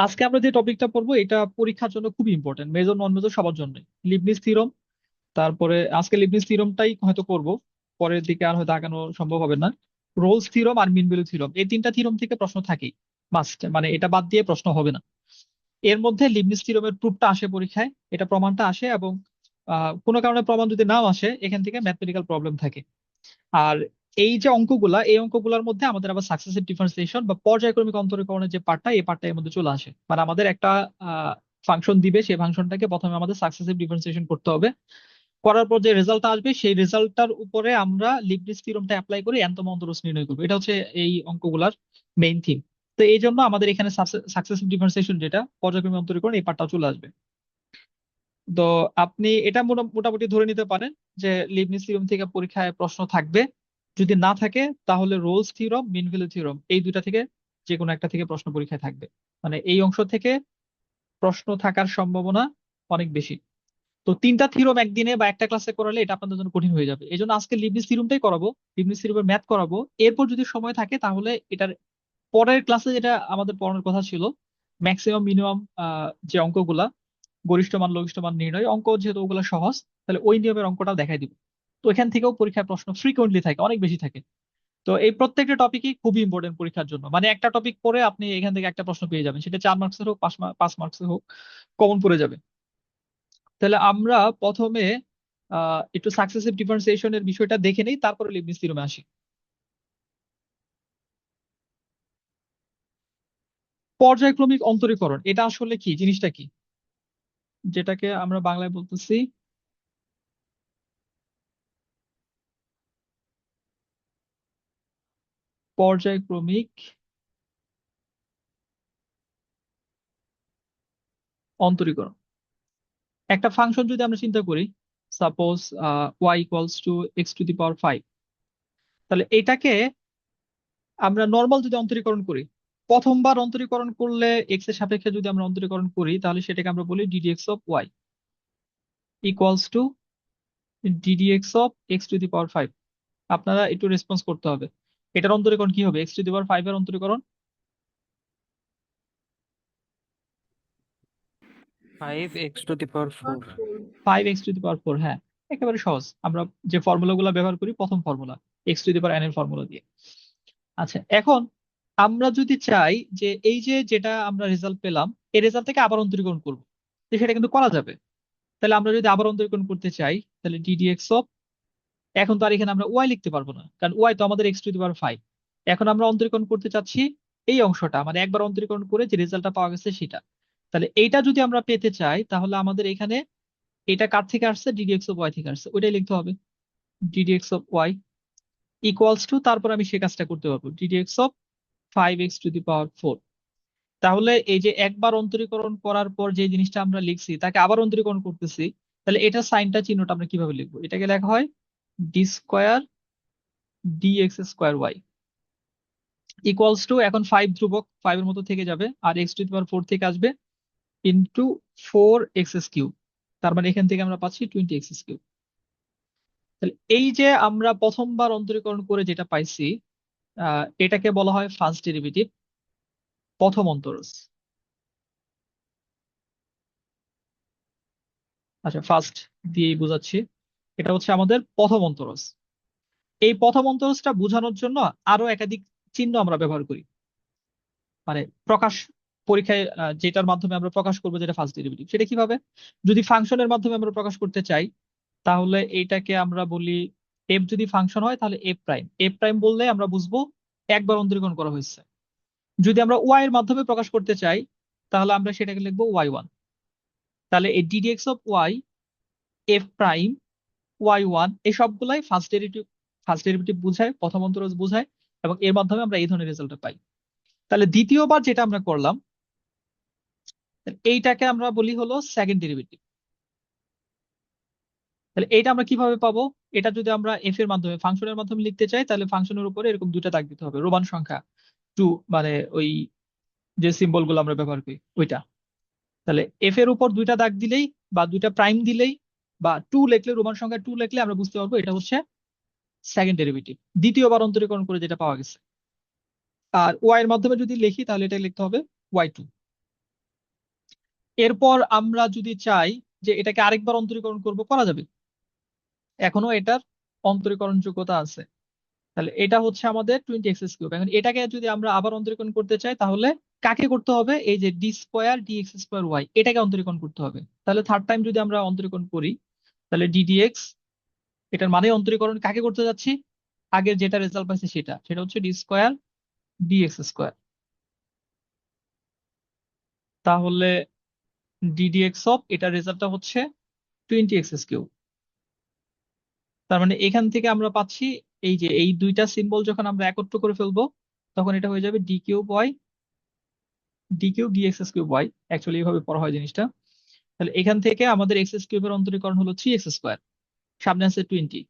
আজকে আমরা যে টপিকটা পড়বো এটা পরীক্ষার জন্য খুব ইম্পর্টেন্ট, মেজর নন মেজর সবার জন্য। লিবনিজ থিওরেম, তারপরে আজকে লিবনিজ থিওরেমটাই হয়তো করব, পরের দিকে আর হয়তো আগানো সম্ভব হবে না। রোলস থিওরেম আর মিন ভ্যালু থিওরেম, এই তিনটা থিওরেম থেকে প্রশ্ন থাকেই, মাস্ট, মানে এটা বাদ দিয়ে প্রশ্ন হবে না। এর মধ্যে লিবনিজ থিওরেমের প্রুফটা আসে পরীক্ষায়, এটা প্রমাণটা আসে, এবং কোনো কারণে প্রমাণ যদি নাও আসে এখান থেকে ম্যাথমেটিক্যাল প্রবলেম থাকে। আর এই যে অঙ্কগুলা, এই অঙ্কগুলোর মধ্যে আমাদের আবার সাকসেসিভ ডিফারেন্সিয়েশন বা পর্যায়ক্রমিক অন্তরীকরণের যে পার্টটা, এই পার্টটা এর মধ্যে চলে আসে। মানে আমাদের একটা ফাংশন দিবে, সেই ফাংশনটাকে প্রথমে আমাদের সাকসেসিভ ডিফারেন্সিয়েশন করতে হবে, করার পর যে রেজাল্টটা আসবে সেই রেজাল্টটার উপরে আমরা লিবনিজ থিওরেমটা অ্যাপ্লাই করে nতম অন্তরজ নির্ণয় করবো। এটা হচ্ছে এই অঙ্কগুলার মেইন থিম। তো এই জন্য আমাদের এখানে সাকসেসিভ ডিফারেন্সিয়েশন, যেটা পর্যায়ক্রমিক অন্তরীকরণ, এই পার্টটা চলে আসবে। তো আপনি এটা মোটামুটি ধরে নিতে পারেন যে লিবনিজ থিওরেম থেকে পরীক্ষায় প্রশ্ন থাকবে। যদি না থাকে তাহলে Rolle's theorem, mean value theorem, এই দুইটা থেকে যে কোনো একটা থেকে প্রশ্ন পরীক্ষায় থাকবে। মানে এই অংশ থেকে প্রশ্ন থাকার সম্ভাবনা অনেক বেশি। তো তিনটা থিওরেম একদিনে বা একটা ক্লাসে করালে এটা আপনাদের জন্য কঠিন হয়ে যাবে, এই জন্য আজকে লিবনিজ থিওরেমটাই করাবো, লিবনিজ থিওরেমের ম্যাথ করাবো। এরপর যদি সময় থাকে তাহলে এটার পরের ক্লাসে যেটা আমাদের পড়ানোর কথা ছিল, ম্যাক্সিমাম মিনিমাম যে অঙ্কগুলা, গরিষ্ঠ মান লঘিষ্ঠ মান নির্ণয় অঙ্ক, যেহেতু ওগুলো সহজ, তাহলে ওই নিয়মের অঙ্কটা দেখাই দিব। তো এখান থেকেও পরীক্ষায় প্রশ্ন ফ্রিকোয়েন্টলি থাকে, অনেক বেশি থাকে। তো এই প্রত্যেকটা টপিকই খুবই ইম্পর্টেন্ট পরীক্ষার জন্য। মানে একটা টপিক পড়ে আপনি এখান থেকে একটা প্রশ্ন পেয়ে যাবেন, সেটা 4 মার্কসের হোক, 5 মার্কসের হোক, কমন পড়ে যাবে। তাহলে আমরা প্রথমে একটু সাকসেসিভ ডিফারেন্সিয়েশনের বিষয়টা দেখে নেই, তারপরে লিবনিজ থিওরেমে আসি। পর্যায়ক্রমিক অন্তরীকরণ এটা আসলে কি, জিনিসটা কি, যেটাকে আমরা বাংলায় বলতেছি পর্যায়ক্রমিক অন্তরীকরণ। একটা ফাংশন যদি আমরা চিন্তা করি, সাপোজ y = x⁵, তাহলে এটাকে আমরা নর্মাল যদি অন্তরীকরণ করি, প্রথমবার অন্তরীকরণ করলে এক্স এর সাপেক্ষে যদি আমরা অন্তরীকরণ করি, তাহলে সেটাকে আমরা বলি ddx(y)=ddx(x⁵). আপনারা একটু রেসপন্স করতে হবে, এটার অন্তরীকরণ কি হবে, x⁵ এর অন্তরীকরণ। 5x⁴। 5x⁴, হ্যাঁ, একেবারে সহজ। আমরা যে ফর্মুলা গুলা ব্যবহার করি, প্রথম ফর্মুলা x⁴n এর ফর্মুলা দিয়ে। আচ্ছা, এখন আমরা যদি চাই যে এই যে যেটা আমরা রেজাল্ট পেলাম, এই রেজাল্ট থেকে আবার অন্তরীকরণ করবো, তো সেটা কিন্তু করা যাবে। তাহলে আমরা যদি আবার অন্তরীকরণ করতে চাই, তাহলে ddx, এখন তো আর এখানে আমরা ওয়াই লিখতে পারবো না, কারণ ওয়াই তো আমাদের x⁵। এখন আমরা অন্তরীকরণ করতে চাচ্ছি এই অংশটা, মানে একবার অন্তরীকরণ করে যে রেজাল্টটা পাওয়া গেছে সেটা। তাহলে এইটা যদি আমরা পেতে চাই, তাহলে আমাদের এখানে এটা কার থেকে আসছে, ddx(y) থেকে আসছে, ওইটাই লিখতে হবে। ddx(y) = তারপর আমি সে কাজটা করতে পারবো, ddx(5x⁴). তাহলে এই যে একবার অন্তরীকরণ করার পর যে জিনিসটা আমরা লিখছি তাকে আবার অন্তরীকরণ করতেছি, তাহলে এটা সাইনটা, চিহ্নটা আমরা কিভাবে লিখবো, এটাকে লেখা হয় d²dx²y, এখন 5 ধ্রুবক, 5 এর মতো থেকে যাবে, আর x⁴ থেকে আসবে ইন্টু 4x³। তার মানে এখান থেকে আমরা পাচ্ছি 20x³। তাহলে এই যে আমরা প্রথমবার অন্তরীকরণ করে যেটা পাইছি, এটাকে বলা হয় ফার্স্ট ডেরিভেটিভ, প্রথম অন্তরজ। আচ্ছা, ফার্স্ট দিয়েই বোঝাচ্ছি, এটা হচ্ছে আমাদের প্রথম অন্তরজ। এই প্রথম অন্তরজটা বোঝানোর জন্য আরো একাধিক চিহ্ন আমরা ব্যবহার করি, মানে প্রকাশ, পরীক্ষায় যেটার মাধ্যমে আমরা প্রকাশ করবো যেটা ফার্স্ট ডেরিভেটিভ, সেটা কিভাবে, যদি ফাংশনের মাধ্যমে আমরা প্রকাশ করতে চাই, তাহলে এইটাকে আমরা বলি, এফ যদি ফাংশন হয় তাহলে এফ প্রাইম বললে আমরা বুঝবো একবার অন্তরীকরণ করা হয়েছে। যদি আমরা ওয়াই এর মাধ্যমে প্রকাশ করতে চাই, তাহলে আমরা সেটাকে লিখবো y1। তাহলে এই ddx(y), f', y1, এই সবগুলাই ফার্স্ট ডেরিভেটিভ বোঝায়, প্রথম অন্তরজ বোঝায়, এবং এর মাধ্যমে আমরা এই ধরনের রেজাল্ট পাই। তাহলে দ্বিতীয়বার যেটা আমরা করলাম, এইটাকে আমরা বলি হলো সেকেন্ড ডেরিভেটিভ। তাহলে এইটা আমরা কিভাবে পাবো, এটা যদি আমরা এফ এর মাধ্যমে, ফাংশনের মাধ্যমে লিখতে চাই, তাহলে ফাংশনের উপরে এরকম দুইটা দাগ দিতে হবে, রোমান সংখ্যা 2, মানে ওই যে সিম্বল গুলো আমরা ব্যবহার করি ওইটা। তাহলে এফ এর উপর দুইটা দাগ দিলেই, বা দুইটা প্রাইম দিলেই, বা 2 লিখলে, রোমান সংখ্যা 2 লিখলে আমরা বুঝতে পারবো এটা হচ্ছে সেকেন্ড ডেরিভেটিভ, দ্বিতীয়বার অন্তরীকরণ করে যেটা পাওয়া গেছে। আর ওয়াই এর মাধ্যমে যদি লিখি, তাহলে এটা লিখতে হবে y2। এরপর আমরা যদি চাই যে এটাকে আরেকবার অন্তরীকরণ করব, করা যাবে, এখনো এটার অন্তরীকরণ যোগ্যতা আছে। তাহলে এটা হচ্ছে আমাদের 20x কিউব। এখন এটাকে যদি আমরা আবার অন্তরীকরণ করতে চাই তাহলে কাকে করতে হবে? এই যে D square DX square Y, এটাকে অন্তরীকরণ করতে হবে। তাহলে থার্ড টাইম যদি আমরা অন্তরীকরণ করি, তাহলে ডিডিএক্স, এটার মানে অন্তরীকরণ কাকে করতে যাচ্ছি? আগের যেটা রেজাল্ট পাইছে সেটা, সেটা হচ্ছে ডি স্কোয়ার ডিএক্স স্কোয়ার। তাহলে ডিডিএক্স অফ এটার রেজাল্টটা হচ্ছে 20x কিউব। তার মানে এখান থেকে আমরা পাচ্ছি এই যে এই দুইটা সিম্বল যখন আমরা একত্র করে ফেলবো তখন এটা হয়ে যাবে D cube Y, D cube DX cube Y. Actually এইভাবে পড়া হয় জিনিসটা। তাহলে এখান থেকে আমাদের x কিউবের অন্তরীকরণ হলো 3x স্কোয়ার, সামনে আছে 20,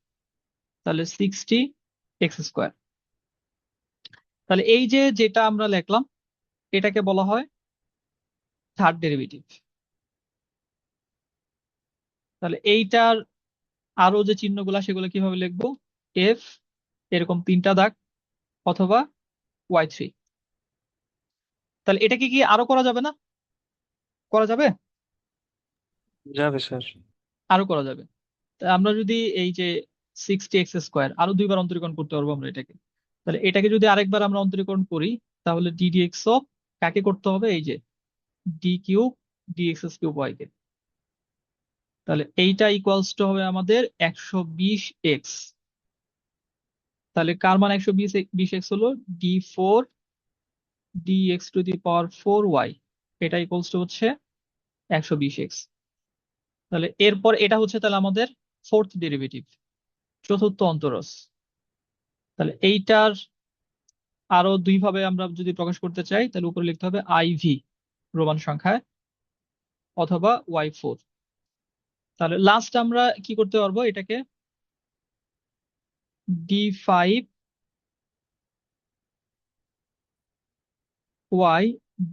তাহলে 60x স্কোয়ার। তাহলে এই যে যেটা আমরা লিখলাম এটাকে বলা হয় থার্ড ডেরিভেটিভ। তাহলে এইটার আরো যে চিহ্নগুলা সেগুলো কিভাবে লিখবো? এফ, এরকম তিনটা দাগ, অথবা y3। তাহলে এটাকে কি আরো করা যাবে না? করা যাবে, যাবে স্যার। আরো করা যাবে। তা আমরা যদি এই যে 60x স্কোয়ার আরো দুইবার অন্তরীকরণ করতে পারবো আমরা এটাকে। তাহলে এটাকে যদি আরেকবার আমরা অন্তরীকরণ করি তাহলে ডিডিএক্স অফ কাকে করতে হবে? এই যে D cube DX cube Y কে। তাহলে এইটা ইকুয়ালস টু হবে আমাদের 120x। তাহলে কার মান 120x হলো d4 dx⁴y, এটা ইকুয়ালস টু হচ্ছে 120x। তাহলে এরপর এটা হচ্ছে তাহলে আমাদের ফোর্থ ডেরিভেটিভ, চতুর্থ অন্তরজ। তাহলে এইটার আরো দুই ভাবে আমরা যদি প্রকাশ করতে চাই তাহলে উপরে লিখতে হবে আইভি রোমান সংখ্যায়, অথবা y4। তাহলে লাস্ট আমরা কি করতে পারবো? এটাকে d5y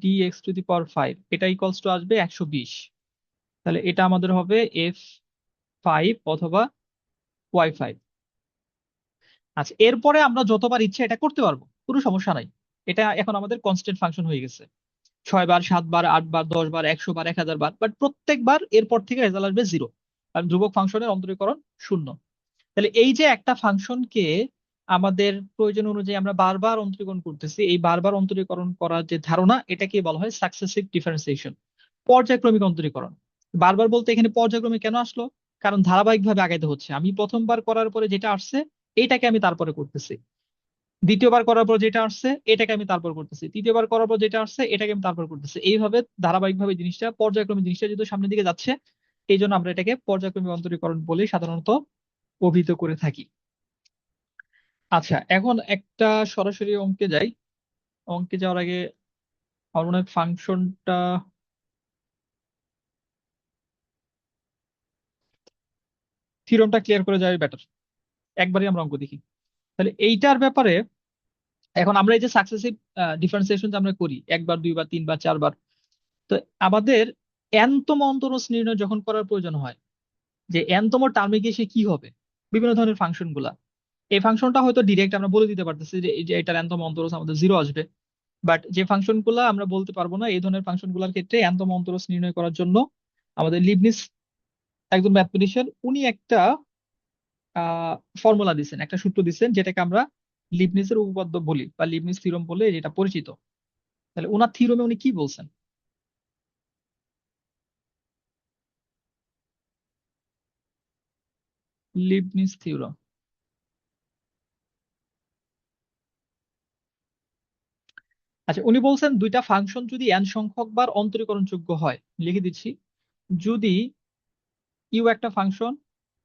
dx⁵, এটা ইকুয়ালস টু আসবে 120। তাহলে এটা আমাদের হবে f5 অথবা y5। আচ্ছা, এরপরে আমরা যতবার ইচ্ছে এটা করতে পারবো, কোনো সমস্যা নাই। এটা এখন আমাদের কনস্ট্যান্ট ফাংশন হয়ে গেছে। 6 বার, 7 বার, 8 বার, 10 বার, 100 বার, 1000 বার, বাট প্রত্যেকবার এরপর থেকে রেজাল্ট আসবে 0, কারণ ধ্রুবক ফাংশনের অন্তরীকরণ 0। তাহলে এই যে একটা ফাংশনকে আমাদের প্রয়োজন অনুযায়ী আমরা বারবার অন্তরীকরণ করতেছি, এই বারবার অন্তরীকরণ করার যে ধারণা এটাকে বলা হয় সাকসেসিভ ডিফারেন্সিয়েশন, পর্যায়ক্রমিক অন্তরীকরণ। বারবার বলতে এখানে পর্যায়ক্রমিক কেন আসলো? কারণ ধারাবাহিকভাবে আগাইতে হচ্ছে। আমি প্রথমবার করার পরে যেটা আসছে এইটাকে আমি তারপরে করতেছি, দ্বিতীয়বার করার পর যেটা আসছে এটাকে আমি তারপর করতেছি, তৃতীয়বার করার পর যেটা আসছে এটাকে আমি তারপর করতেছি। এইভাবে ধারাবাহিকভাবে জিনিসটা, পর্যায়ক্রমিক জিনিসটা যেহেতু সামনের দিকে যাচ্ছে, এই জন্য আমরা এটাকে পর্যায়ক্রমিক অন্তরীকরণ বলে সাধারণত অভিহিত করে থাকি। আচ্ছা, এখন একটা সরাসরি অঙ্কে যাই। অঙ্কে যাওয়ার আগে আমার মনে হয় ফাংশনটা, থিওরেমটা ক্লিয়ার করে যাওয়াই বেটার, একবারই আমরা অঙ্ক দেখি। তাহলে এইটার ব্যাপারে এখন আমরা এই যে সাকসেসিভ ডিফারেন্সিয়েশন যে আমরা করি একবার, দুইবার, তিনবার, চারবার, তো আমাদের এনতম অন্তরজ নির্ণয় যখন করার প্রয়োজন হয় যে এনতম টার্মে গিয়ে সে কি হবে, বিভিন্ন ধরনের ফাংশন গুলা, এই ফাংশনটা হয়তো ডিরেক্ট আমরা বলে দিতে পারতেছি যে এই যে এটার এনতম অন্তরজ আমাদের 0 আসবে। বাট যে ফাংশন গুলা আমরা বলতে পারবো না, এই ধরনের ফাংশন গুলার ক্ষেত্রে এনতম অন্তরজ নির্ণয় করার জন্য আমাদের লিবনিজ, একজন ম্যাথমেটিশিয়ান, উনি একটা ফর্মুলা দিচ্ছেন, একটা সূত্র দিচ্ছেন, যেটাকে আমরা লিবনিজের উপপাদ্য বলি বা লিবনিজ থিওরেম বলে যেটা পরিচিত। তাহলে ওনার থিওরেমে উনি কি বলছেন? লিবনিজ থিওরেম, আচ্ছা, উনি বলছেন দুইটা ফাংশন যদি n সংখ্যক বার অন্তরীকরণযোগ্য হয়, লিখে দিচ্ছি, যদি ইউ একটা ফাংশন,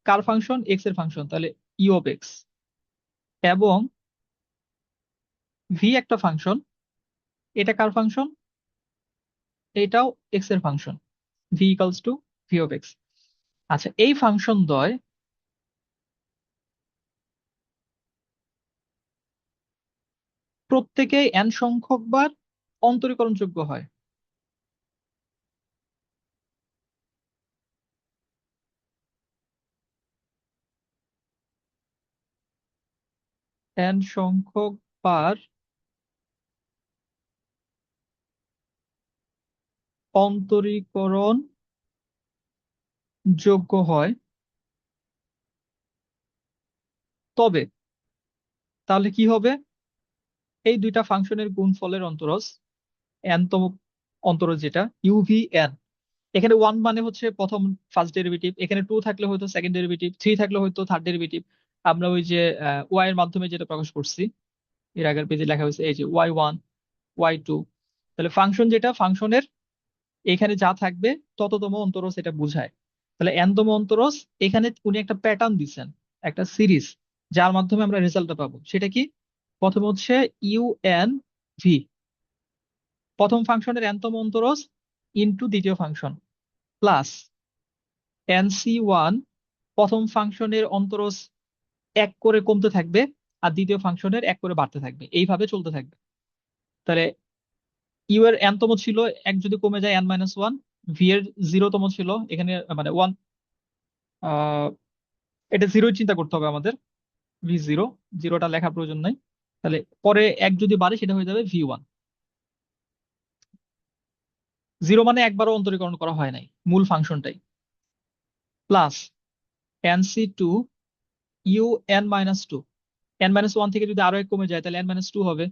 কার ফাংশন? এক্স এর ফাংশন, তাহলে ইউ অফ এক্স, এবং ভি একটা ফাংশন, এটা কার ফাংশন? এটাও এক্স এর function, V equals two V of x. আচ্ছা, এই ফাংশন দ্বয় প্রত্যেকেই n সংখ্যক বার অন্তরীকরণযোগ্য হয়। n সংখ্যক বার অন্তরীকরণ যোগ্য হয়, তবে তাহলে কি হবে, এই দুইটা ফাংশনের গুণফলের অন্তরজ তম অন্তরজ যেটা ইউভি এন, এখানে ওয়ান মানে হচ্ছে প্রথম ফার্স্ট ডেরিভেটিভ, এখানে টু থাকলে হয়তো সেকেন্ড ডেরিভেটিভ, থ্রি থাকলে হয়তো থার্ড ডেরিভেটিভ। আমরা ওই যে ওয়াই এর মাধ্যমে যেটা প্রকাশ করছি, এর আগের পেজে লেখা হয়েছে এই যে y1 y2। তাহলে ফাংশন যেটা, ফাংশনের এখানে যা থাকবে তততম অন্তরজ এটা বোঝায়। তাহলে এনতম অন্তরজ, এখানে উনি একটা প্যাটার্ন দিচ্ছেন, একটা সিরিজ, যার মাধ্যমে আমরা রেজাল্টটা পাবো। সেটা কি? প্রথম হচ্ছে ইউ এন ভি, প্রথম ফাংশনের এনতম অন্তরজ ইনটু দ্বিতীয় function, plus N C one, প্রথম ফাংশনের অন্তরজ এক করে কমতে থাকবে, আর দ্বিতীয় ফাংশনের এক করে বাড়তে থাকবে, এইভাবে চলতে থাকবে। তাহলে ইউ এর এনতম ছিল, এক যদি কমে যায় n-1, ভি এর জিরোতম ছিল এখানে, মানে ওয়ান, এটা জিরোই চিন্তা করতে হবে আমাদের, ভি জিরো, জিরোটা লেখার প্রয়োজন নাই। তাহলে পরে এক যদি বাড়ে সেটা হয়ে যাবে ভি 1। জিরো মানে একবারও অন্তরীকরণ করা হয় নাই, মূল ফাংশনটাই, plus nc2 u n-2, n-1 থেকে যদি আরো এক কমে যায় তাহলে n-2 হবে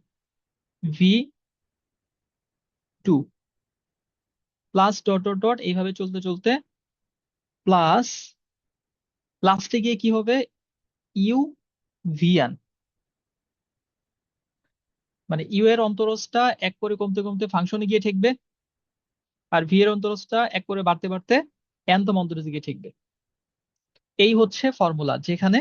v2, plus dot dot dot এইভাবে চলতে চলতে, প্লাস লাস্টে গিয়ে কি হবে, ইউ ভিএন, মানে ইউ এর অন্তরজটা এক করে কমতে কমতে ফাংশনে গিয়ে ঠেকবে, আর ভি এর অন্তরজটা এক করে বাড়তে বাড়তে এনতম অন্তরজে গিয়ে ঠেকবে। এই হচ্ছে ফর্মুলা, যেখানে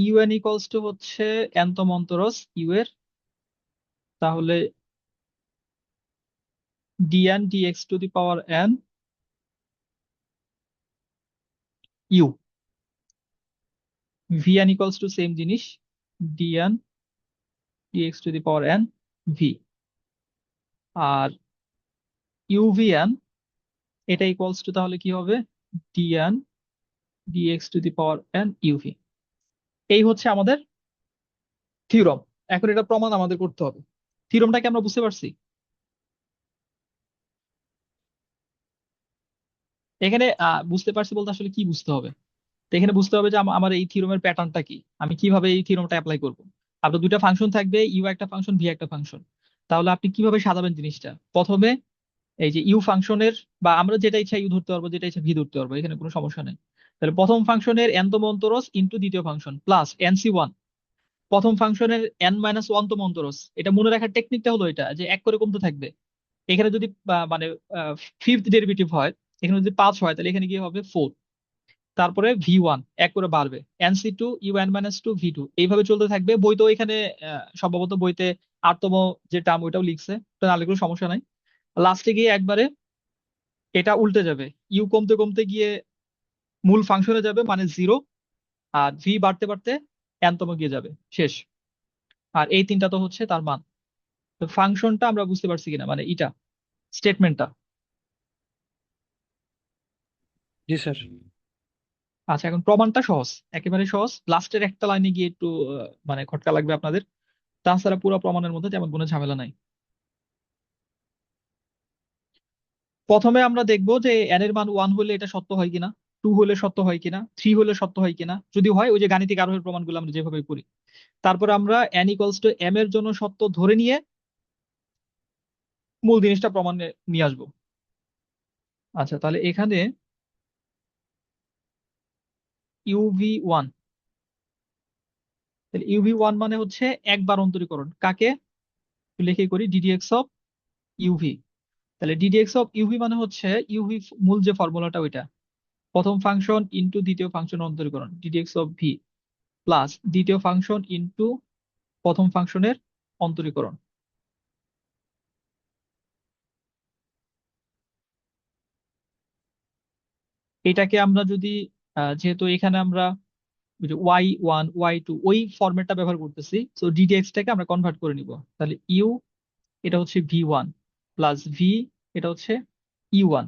ইউএন ইকুয়ালস টু হচ্ছে এনতম অন্তরজ ইউ এর, তাহলে DN DX to the power N U, VN equals to same জিনিস, DN DX to the power N V, আর ইউভিএন এটা ইকুয়ালস টু তাহলে কি হবে, DN DX to the power N UV. এই হচ্ছে আমাদের থিওরম। এখন এটা প্রমাণ আমাদের করতে হবে। থিওরমটাকে আমরা বুঝতে পারছি। এখানে বুঝতে পারছি বলতে আসলে কি বুঝতে হবে? তো এখানে বুঝতে হবে যে আমার এই থিওরমের প্যাটার্নটা কি, আমি কিভাবে এই থিওরমটা অ্যাপ্লাই করব। আপনার দুইটা ফাংশন থাকবে, ইউ একটা ফাংশন, ভি একটা ফাংশন। তাহলে আপনি কিভাবে সাজাবেন জিনিসটা? প্রথমে এই যে ইউ ফাংশনের, বা আমরা যেটা ইচ্ছা ইউ ধরতে পারবো, যেটা ইচ্ছা ভি ধরতে পারবো, এখানে কোনো সমস্যা নেই। তাহলে প্রথম ফাংশনের এনতম অন্তরজ ইনটু দ্বিতীয় ফাংশন, প্লাস nc1, প্রথম ফাংশনের n-1 তম অন্তরজ। এটা মনে রাখার টেকনিকটা হলো এটা, যে এক করে কমতে থাকবে। এখানে যদি মানে ফিফথ ডেরিভেটিভ হয়, এখানে যদি 5 হয় তাহলে এখানে কি হবে 4। তারপরে ভি 1 এক করে বাড়বে, nc2 un-2 ভি 2, এইভাবে চলতে থাকবে। বই তো এখানে সম্ভবত বইতে 8তম যে টার্ম ওইটাও লিখছে, তো নাহলে কোনো সমস্যা নাই। লাস্টে গিয়ে একবারে এটা উল্টে যাবে, ইউ কমতে কমতে গিয়ে মূল ফাংশনে যাবে মানে জিরো, আর ভি বাড়তে বাড়তে এনতম গিয়ে যাবে, শেষ। আর এই তিনটা তো হচ্ছে তার মান। তো ফাংশনটা আমরা বুঝতে পারছি কিনা, মানে এটা স্টেটমেন্টটা। জি স্যার। আচ্ছা, এখন প্রমাণটা সহজ, একেবারে সহজ। লাস্টের একটা লাইনে গিয়ে একটু মানে খটকা লাগবে আপনাদের, তাছাড়া পুরো প্রমাণের মধ্যে তেমন কোনো ঝামেলা নাই। প্রথমে আমরা দেখবো যে এন এর মান 1 হলে এটা সত্য হয় কিনা, 2 হলে সত্য হয় কিনা, 3 হলে সত্য হয় কিনা। যদি হয়, ওই যে গাণিতিক আরোহের প্রমাণগুলো আমরা যেভাবে করি, তারপরে আমরা এন ইকুয়ালস টু এম এর জন্য সত্য ধরে নিয়ে মূল জিনিসটা প্রমাণে নিয়ে আসবো। আচ্ছা, তাহলে এখানে ইউভি 1, তাহলে ইউভি 1 মানে হচ্ছে একবার অন্তরীকরণ, কাকে লিখে করি, ডিডিএক্স অফ ইউভি। তাহলে ডিডিএক্স অফ ইউভি মানে হচ্ছে ইউভি মূল যে ফর্মুলাটা ওইটা, প্রথম ফাংশন ইনটু দ্বিতীয় ফাংশন অন্তরীকরণ, ডিডিএক্স অফ ভি, প্লাস দ্বিতীয় ফাংশন ইনটু প্রথম ফাংশনের অন্তরীকরণ। এটাকে আমরা যদি যেহেতু এখানে আমরা ওয়াই 1 ওয়াই 2 ওই ফরম্যাটটা ব্যবহার করতেছি, তো ডিডিএক্স টাকে আমরা কনভার্ট করে নিব। তাহলে ইউ এটা হচ্ছে ভি 1, প্লাস ভি এটা হচ্ছে ই 1।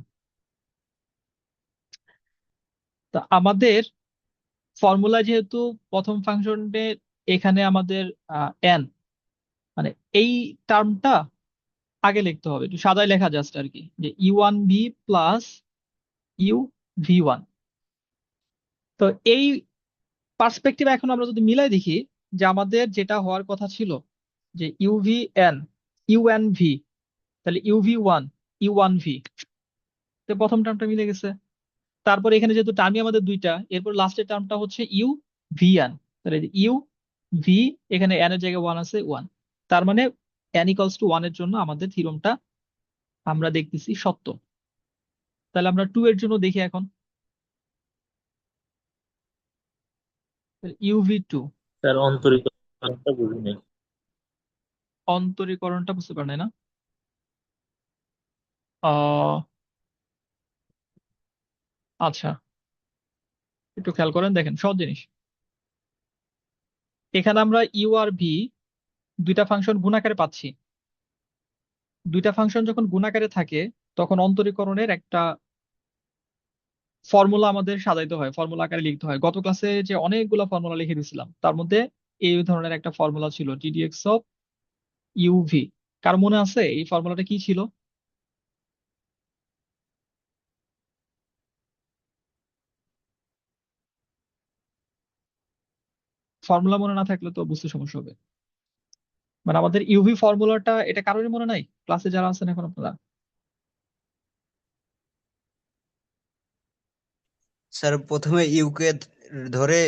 তা আমাদের ফর্মুলা যেহেতু প্রথম ফাংশনের এখানে আমাদের এন, মানে এই টার্মটা আগে লিখতে হবে, একটু সাজায় লেখা জাস্ট আর কি, যে U1V প্লাস U V1। তো এই পার্সপেক্টিভ এখন আমরা যদি মিলাই দেখি, যে আমাদের যেটা হওয়ার কথা ছিল যে UVN UNV, তাহলে UV1 U1V, তো প্রথম টার্মটা মিলে গেছে। তারপর এখানে যেহেতু টার্মই আমাদের দুইটা, এরপর লাস্টের টার্মটা হচ্ছে UVN, তাহলে ইউ ভি, এখানে এন এর জায়গায় ওয়ান আছে, ওয়ান। তার মানে এন ইকুয়ালস টু ওয়ান এর জন্য আমাদের থিওরেমটা আমরা দেখতেছি সত্য। তাহলে আমরা টু এর জন্য দেখি এখন। UV2, স্যার অন্তরীকরণটা বুঝিনি। অন্তরীকরণটা বুঝতে পারেন না? আহ আচ্ছা, একটু খেয়াল করেন, দেখেন সহজ জিনিস। এখানে আমরা ইউ আর ভি দুইটা ফাংশন গুণাকারে পাচ্ছি। দুইটা ফাংশন যখন গুণাকারে থাকে, তখন অন্তরীকরণের একটা ফর্মুলা আমাদের সাজাইতে হয়, ফর্মুলা আকারে লিখতে হয়। গত ক্লাসে যে অনেকগুলো ফর্মুলা লিখে দিয়েছিলাম, তার মধ্যে এই ধরনের একটা ফর্মুলা ছিল, টিডিএক্স অফ ইউভি। কার মনে আছে এই ফর্মুলাটা কি ছিল? ফর্মুলা মনে না থাকলে তো বুঝতে সমস্যা হবে। মানে আমাদের ইউভি ফর্মুলাটা, এটা কারোরই মনে নাই ক্লাসে যারা আছেন এখন আপনারা? স্যার প্রথমে ইউকে ধরে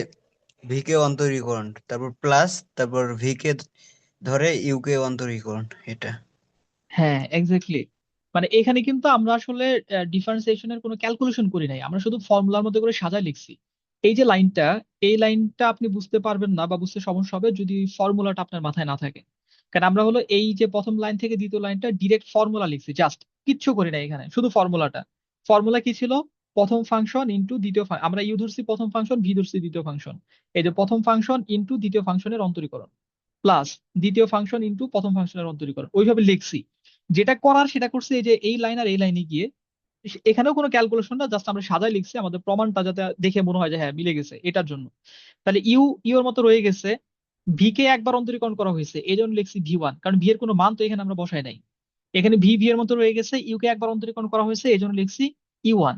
ভিকে অন্তরীকরণ, তারপর প্লাস, তারপর ভিকে ধরে ইউকে অন্তরীকরণ, এটা। হ্যাঁ, এক্স্যাক্টলি। মানে এখানে কিন্তু আমরা আসলে ডিফারেন্সিয়েশনের কোনো ক্যালকুলেশন করি নাই, আমরা শুধু ফর্মুলার মধ্যে করে সাজায় লিখছি। এই যে লাইনটা, এই লাইনটা আপনি বুঝতে পারবেন না বা বুঝতে সমস্যা হবে যদি ফর্মুলাটা আপনার মাথায় না থাকে। কারণ আমরা হলো এই যে প্রথম লাইন থেকে দ্বিতীয় লাইনটা ডিরেক্ট ফর্মুলা লিখছি, জাস্ট কিচ্ছু করি না এখানে, শুধু ফর্মুলাটা। ফর্মুলা কি ছিল? প্রথম ফাংশন ইনটু দ্বিতীয় আমরা ইউ ধরছি প্রথম ফাংশন, ভি ধরছি দ্বিতীয় ফাংশন। এই যে প্রথম ফাংশন ইনটু দ্বিতীয় ফাংশনের অন্তরীকরণ, প্লাস দ্বিতীয় ফাংশন ইনটু প্রথম ফাংশনের অন্তরীকরণ, ওইভাবে লিখছি। যেটা করার সেটা করছে এই যে এই লাইন আর এই লাইনে গিয়ে। এখানেও কোনো ক্যালকুলেশন না, জাস্ট আমরা সাজাই লিখছি আমাদের প্রমাণটা যাতে দেখে মনে হয় যে হ্যাঁ মিলে গেছে, এটার জন্য। তাহলে ইউ এর মতো রয়ে গেছে। ভি কে একবার অন্তরীকরণ করা হয়েছে, এই জন্য লিখছি V1, কারণ ভি এর কোনো মান তো এখানে আমরা বসাই নাই। এখানে ভি এর মতো রয়ে গেছে, ইউ কে একবার অন্তরীকরণ করা হয়েছে, এই জন্য লিখছি U1।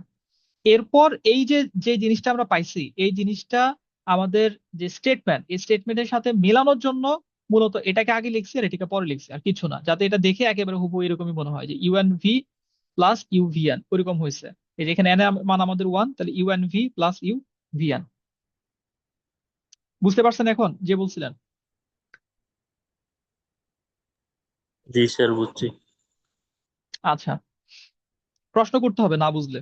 এরপর এই যে যে জিনিসটা আমরা পাইছি, এই জিনিসটা আমাদের যে স্টেটমেন্ট, এই স্টেটমেন্টের সাথে মেলানোর জন্য মূলত এটাকে আগে লিখছি আর এটাকে পরে লিখছি, আর কিছু না, যাতে এটা দেখে একেবারে হুবহু এরকমই মনে হয় যে UNV প্লাস UVN ওইরকম হয়েছে। এই যে এখানে এন এর মান আমাদের ওয়ান, তাহলে UNV প্লাস UVN। বুঝতে পারছেন এখন যে বলছিলেন? জি স্যার, বুঝছি। আচ্ছা, প্রশ্ন করতে হবে না বুঝলে।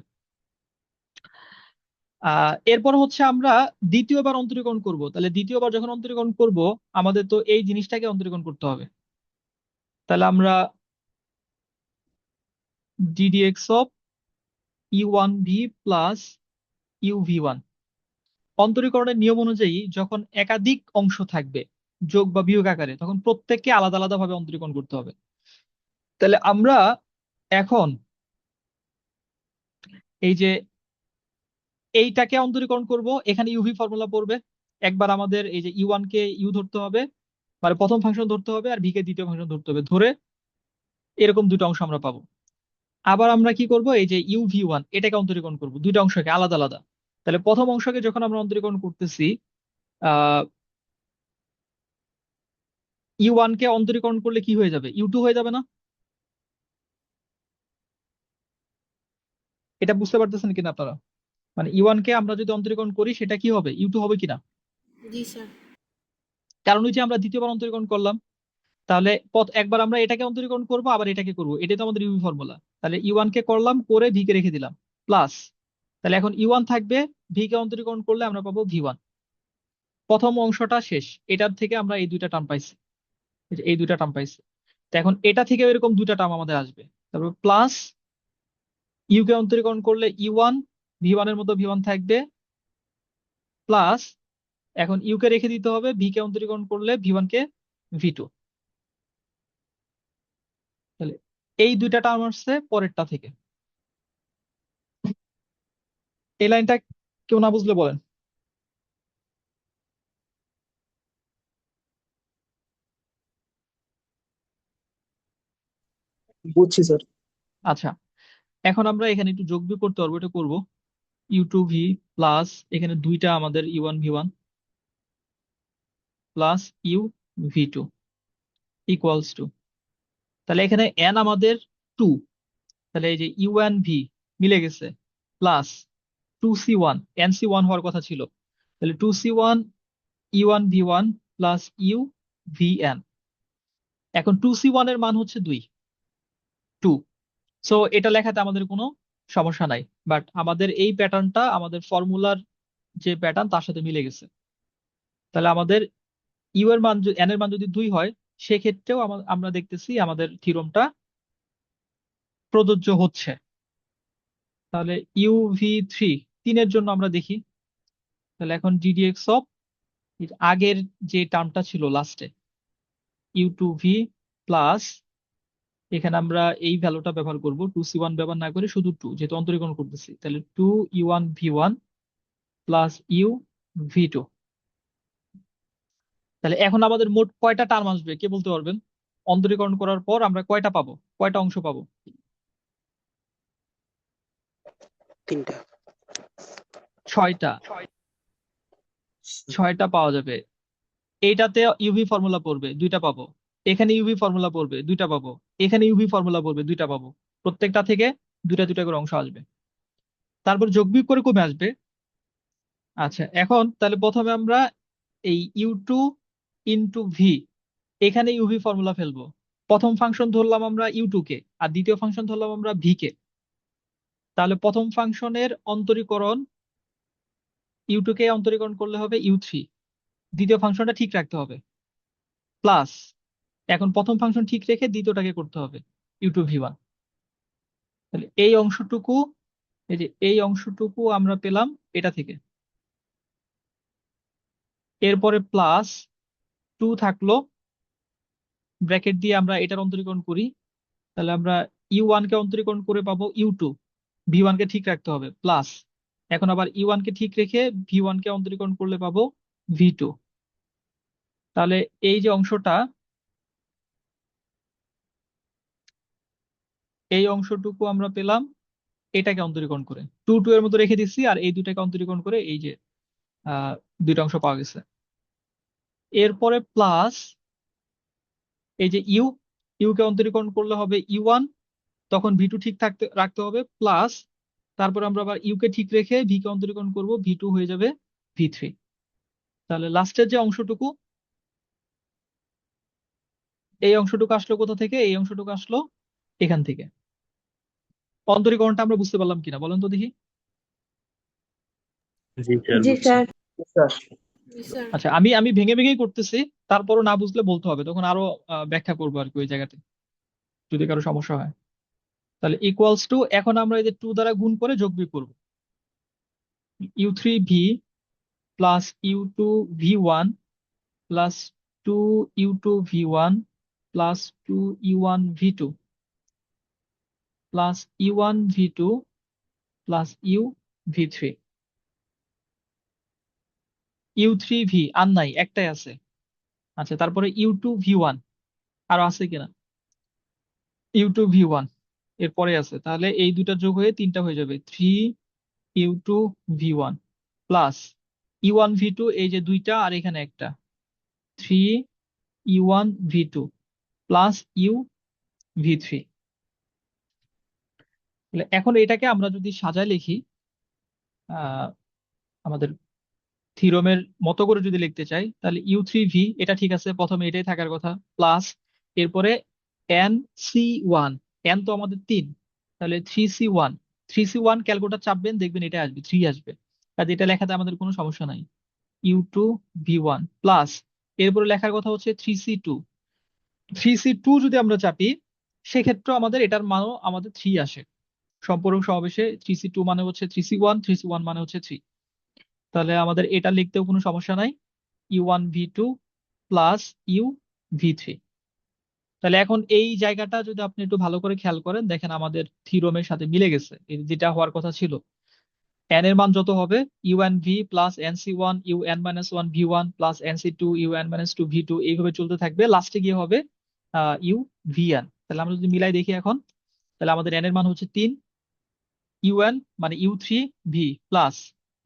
এরপর হচ্ছে আমরা দ্বিতীয়বার অন্তরীকরণ করব। তাহলে দ্বিতীয়বার যখন অন্তরীকরণ করব, আমাদের তো এই জিনিসটাকে অন্তরীকরণ করতে হবে। তাহলে আমরা ddx of U1V plus UV1, অন্তরীকরণের নিয়ম অনুযায়ী যখন একাধিক অংশ থাকবে যোগ বা বিয়োগ আকারে, তখন প্রত্যেককে আলাদা আলাদা ভাবে অন্তরীকরণ করতে হবে। তাহলে আমরা এখন এই যে এইটাকে অন্তরীকরণ করব, এখানে ইউভি ফর্মুলা পড়বে। একবার আমাদের এই যে U1 কে ইউ ধরতে হবে, মানে প্রথম ফাংশন ধরতে হবে, আর ভি কে দ্বিতীয় ফাংশন ধরতে হবে, ধরে এরকম দুটো অংশ আমরা পাবো। আবার আমরা কি করব, এই যে UV1 এটাকে অন্তরীকরণ করব, দুইটা অংশকে আলাদা আলাদা। তাহলে প্রথম অংশকে যখন আমরা অন্তরীকরণ করতেছি, আহ U1 কে অন্তরীকরণ করলে কি হয়ে যাবে? U2 হয়ে যাবে না? এটা বুঝতে পারতেছেন কিনা আপনারা? মানে U1 কে আমরা যদি অন্তরীকরণ করি, সেটা কি হবে? U2 হবে কিনা? জি স্যার। কারণ ওই যে আমরা দ্বিতীয়বার অন্তরীকরণ করলাম, তাহলে একবার আমরা এটাকে অন্তরীকরণ করব, আবার এটাকে করব, এটাই তো আমাদের ইউভি ফর্মুলা। তাহলে U1 কে করলাম, করে ভি কে রেখে দিলাম, প্লাস, তাহলে এখন U1 থাকবে, ভি কে অন্তরীকরণ করলে আমরা পাবো V1। প্রথম অংশটা শেষ, এটার থেকে আমরা এই দুইটা টার্ম পাইছি, এই দুইটা টার্ম পাইছি। তো এখন এটা থেকে এরকম দুইটা টার্ম আমাদের আসবে। তারপর প্লাস, ইউ কে অন্তরীকরণ করলে U1, V1 এর মতো V1 থাকবে, প্লাস, এখন ইউ কে রেখে দিতে হবে, ভি কে অন্তরীকরণ করলে V1 কে V2। তাহলে এই দুইটা টার্ম আসছে পরেরটা থেকে। এই লাইনটা কেউ না বুঝলে বলেন। বুঝছি স্যার। আচ্ছা, এখন আমরা এখানে একটু যোগ বিয়োগ করতে পারবো, এটা করবো। ইউ টু ভি প্লাস এখানে দুইটা আমাদের U one V one plus U V two equals to, তাহলে এখানে এন আমাদের টু, তাহলে এই যে ইউ এন ভি মিলে গেছে, plus two C one, N C one হওয়ার কথা ছিল, তাহলে two C one U one V one plus U V N. এখন টু সি ওয়ান এর মান হচ্ছে দুই, টু। সো এটা লেখাতে আমাদের কোনো সমস্যা নাই, বাট আমাদের এই প্যাটার্নটা আমাদের ফর্মুলার যে প্যাটার্ন তার সাথে মিলে গেছে। তাহলে আমাদের ইউ এর মান এন এর মান যদি দুই হয়, সেক্ষেত্রেও আমরা দেখতেছি আমাদের থিওরেমটা প্রযোজ্য হচ্ছে। তাহলে ইউ ভি থ্রি, তিনের জন্য আমরা দেখি। তাহলে এখন ডিডিএক্স অফ আগের যে টার্মটা ছিল লাস্টে, ইউ টু ভি প্লাস, এখানে আমরা এই ভ্যালুটা ব্যবহার করব, টু সি ওয়ান ব্যবহার না করে শুধু টু, যেহেতু অন্তরীকরণ করতেছি। তাহলে two U one V one plus U V two. তাহলে এখন আমাদের মোট কয়টা টার্ম আসবে কে বলতে পারবেন? অন্তরীকরণ করার পর আমরা কয়টা পাবো, কয়টা অংশ পাবো? তিনটা। ছয়টা, ছয়টা পাওয়া যাবে। এইটাতে ইউভি ফর্মুলা পড়বে, দুইটা পাবো। এখানে ইউভি ফর্মুলা পড়বে, দুইটা পাবো। এখানে ইউভি ফর্মুলা পড়বে, দুইটা পাবো। প্রত্যেকটা থেকে দুইটা দুইটা করে অংশ আসবে, তারপর যোগ বিয়োগ করে কমে আসবে। আচ্ছা, এখন তাহলে প্রথমে আমরা এই ইউ টু ইন্টু ভি, এখানে ইউভি ফর্মুলা ফেলবো। প্রথম ফাংশন ধরলাম আমরা ইউ টু কে, আর দ্বিতীয় ফাংশন ধরলাম আমরা ভি কে। তাহলে প্রথম ফাংশনের অন্তরীকরণ ইউ টু কে অন্তরীকরণ করলে হবে ইউ থ্রি, দ্বিতীয় ফাংশনটা ঠিক রাখতে হবে, প্লাস এখন প্রথম ফাংশন ঠিক রেখে দ্বিতীয়টাকে করতে হবে ইউ টু ভি ওয়ান। তাহলে এই অংশটুকু, এই যে এই অংশটুকু আমরা পেলাম এটা থেকে। এরপরে প্লাস টু থাকলো, ব্র্যাকেট দিয়ে আমরা এটার অন্তরীকরণ করি। তাহলে আমরা ইউ ওয়ান কে অন্তরীকরণ করে পাবো ইউ টু, ভি ওয়ান কে ঠিক রাখতে হবে, প্লাস এখন আবার ইউ ওয়ান কে ঠিক রেখে ভি ওয়ান কে অন্তরীকরণ করলে পাবো ভি টু। তাহলে এই যে অংশটা, এই অংশটুকু আমরা পেলাম এটাকে অন্তরীকরণ করে, টু টু এর মতো রেখে দিচ্ছি, আর এই দুটাকে অন্তরীকরণ করে এই যে দুইটা অংশ পাওয়া গেছে। এরপরে প্লাস এই যে ইউ, ইউ কে অন্তরীকরণ করলে হবে ইউ ওয়ান, তখন ভি টু ঠিক রাখতে হবে, প্লাস তারপর আমরা আবার ইউ কে ঠিক রেখে ভি কে অন্তরীকরণ করব, ভি টু হয়ে যাবে ভি থ্রি। তাহলে লাস্টের যে অংশটুকু, এই অংশটুকু আসলো কোথা থেকে? এই অংশটুকু আসলো এখান থেকে। অন্তরীকরণটা আমরা বুঝতে পারলাম কিনা বলেন তো দেখি। জি স্যার, জি বুঝছি। স্যার। স্যার আচ্ছা, আমি আমি ভেঙে ভেঙেই করতেছি, তারপরও না বুঝলে বলতে হবে, তখন আরো ব্যাখ্যা করবো আর কি ওই জায়গাতে, যদি কারো সমস্যা হয়। তাহলে ইকুয়ালস টু, এখন আমরা এই যে টু দ্বারা গুণ করে যোগ বিয়োগ করবো। U three V plus U two V one plus two U two V one plus two U one V two plus U one V two plus U V three. U three V আর নাই, একটাই আছে। আচ্ছা, তারপরে you two V one আরো আছে কিনা? You two V one এরপরে আছে, তাহলে এই দুটা যোগ হয়ে তিনটা হয়ে যাবে, three U two V one plus U one V two, এই যে দুইটা আর এখানে একটা, three U one V two plus U V three. এখন এটাকে আমরা যদি সাজায় লিখি, আহ আমাদের থিওরেমের মতো করে যদি লিখতে চাই, তাহলে ইউ থ্রি ভি, এটা ঠিক আছে, প্রথমে এটাই থাকার কথা, প্লাস এরপরে এন সি ওয়ান, এন তো আমাদের তিন, তাহলে three C one, three C one calculator চাপবেন দেখবেন এটা আসবে, থ্রি আসবে, কাজে এটা লেখাতে আমাদের কোনো সমস্যা নাই। U two V one plus এরপরে লেখার কথা হচ্ছে three C two, three C two যদি আমরা চাপি সেক্ষেত্রে আমাদের এটার মানও আমাদের থ্রি আসে। সম্পূরক সমাবেশে থ্রি সি টু মানে হচ্ছে three C one, three C one মানে হচ্ছে থ্রি। তাহলে আমাদের এটা লিখতেও কোনো সমস্যা নাই, U one V two plus U V three. তাহলে এখন এই জায়গাটা যদি আপনি একটু ভালো করে খেয়াল করেন, দেখেন আমাদের থিওরেমের সাথে মিলে গেছে, যেটা হওয়ার কথা ছিল। এন এর মান যত হবে U N V plus N C one U N minus one V one plus N C two U N minus two V two, এইভাবে চলতে থাকবে, লাস্টে গিয়ে হবে ইউ ভি এন। তাহলে আমরা যদি মিলাই দেখি এখন, তাহলে আমাদের n এর মান হচ্ছে 3, un মানে u3v প্লাস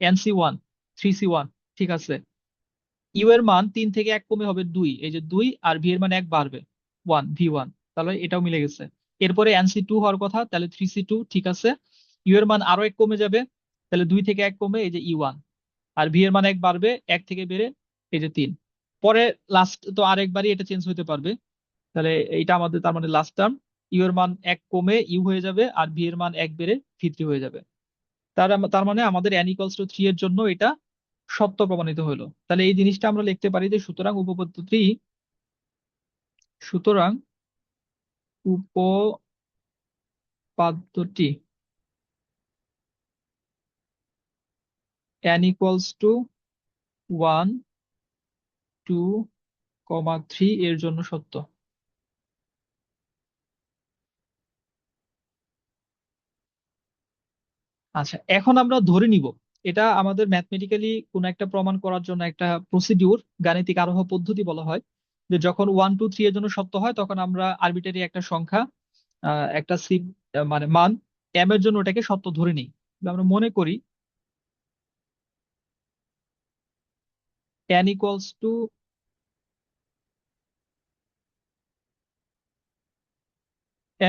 nc1 3c1, ঠিক আছে। ইউ এর মান 3 থেকে 1 কমে হবে 2, এই যে 2, আর ভি এর মান 1 বাড়বে 1 v1, তাহলে এটাও মিলে গেছে। এরপরে nc2 হওয়ার কথা, তাহলে 3c2, ঠিক আছে। ইউ এর মান আরো 1 কমে যাবে, তাহলে 2 থেকে 1 কমে এই যে e1, আর ভি এর মান 1 বাড়বে 1 থেকে বেড়ে এই যে 3। পরে লাস্ট তো আরেকবারই এটা চেঞ্জ হতে পারবে, তাহলে এইটা আমাদের তার মানে লাস্ট টার্ম। ইউ এর মান 1 কমে ইউ হয়ে যাবে, আর ভি এর মান 1 বেড়ে ভি3 হয়ে যাবে। তার মানে আমাদের n ইকুয়ালস টু 3 এর জন্য এটা সত্য প্রমাণিত হলো। তাহলে এই জিনিসটা আমরা লিখতে পারি যে সুতরাং উপপাদ্যটি n ইকুয়ালস টু 1, 2, 3 এর জন্য সত্য। আচ্ছা, এখন আমরা ধরে নিব, এটা আমাদের ম্যাথমেটিক্যালি কোন একটা প্রমাণ করার জন্য একটা প্রসিডিউর, গাণিতিক আরোহ পদ্ধতি বলা হয়, যে যখন 1, 2, 3 এর জন্য সত্য হয় তখন আমরা আরবিটারি একটা সংখ্যা, একটা মানে মান m এর জন্য ওটাকে সত্য ধরে নিই। আমরা মনে করি n ইকুয়ালস টু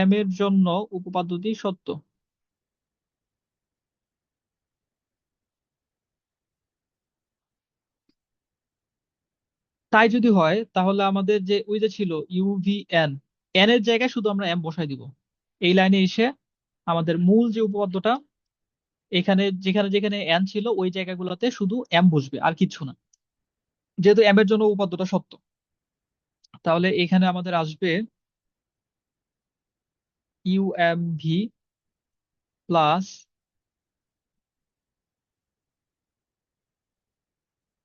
m এর জন্য উপপাদ্যটি সত্য। তাই যদি হয় তাহলে আমাদের যে ওই যে ছিল UVN, n এর জায়গায় শুধু আমরা m বসাই দিব। এই লাইনে এসে আমাদের মূল যে উপপাদ্যটা, এখানে যেখানে যেখানে n ছিল ওই জায়গাগুলোতে শুধু m বসবে, আর কিচ্ছু না, যেহেতু m এর জন্য উপপাদ্যটা সত্য। তাহলে এখানে আমাদের আসবে UMV প্লাস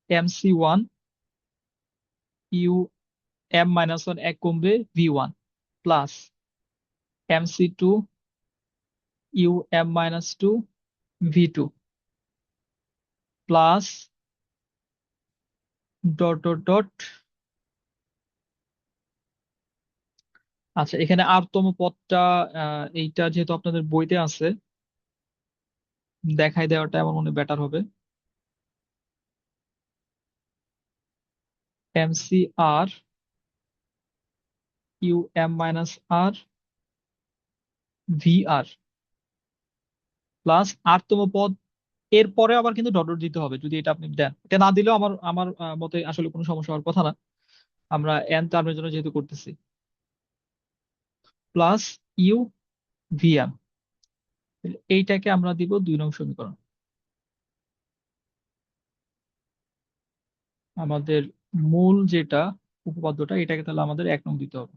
MC1, m-1 এক কমবে V1 plus MC2, m-2 V2 plus dot dot dot. আচ্ছা, এখানে আরতম পদটা, এইটা যেহেতু আপনাদের বইতে আছে, দেখাই দেওয়াটা আমার মনে বেটার হবে। MCR UM-R VR প্লাস আরতম পদ, এরপরে আবার কিন্তু ডট ডট দিতে হবে যদি এটা আপনি দেন। এটা না দিলেও আমার আমার মতে আসলে কোনো সমস্যা হওয়ার কথা না, আমরা n টার্মের জন্য যেহেতু করতেছি। প্লাস ইউ ভিএম, এইটাকে আমরা দিব 2 নং সমীকরণ। আমাদের মূল যেটা উপপাদ্যটা, এটাকে তাহলে আমাদের 1 নং দিতে হবে।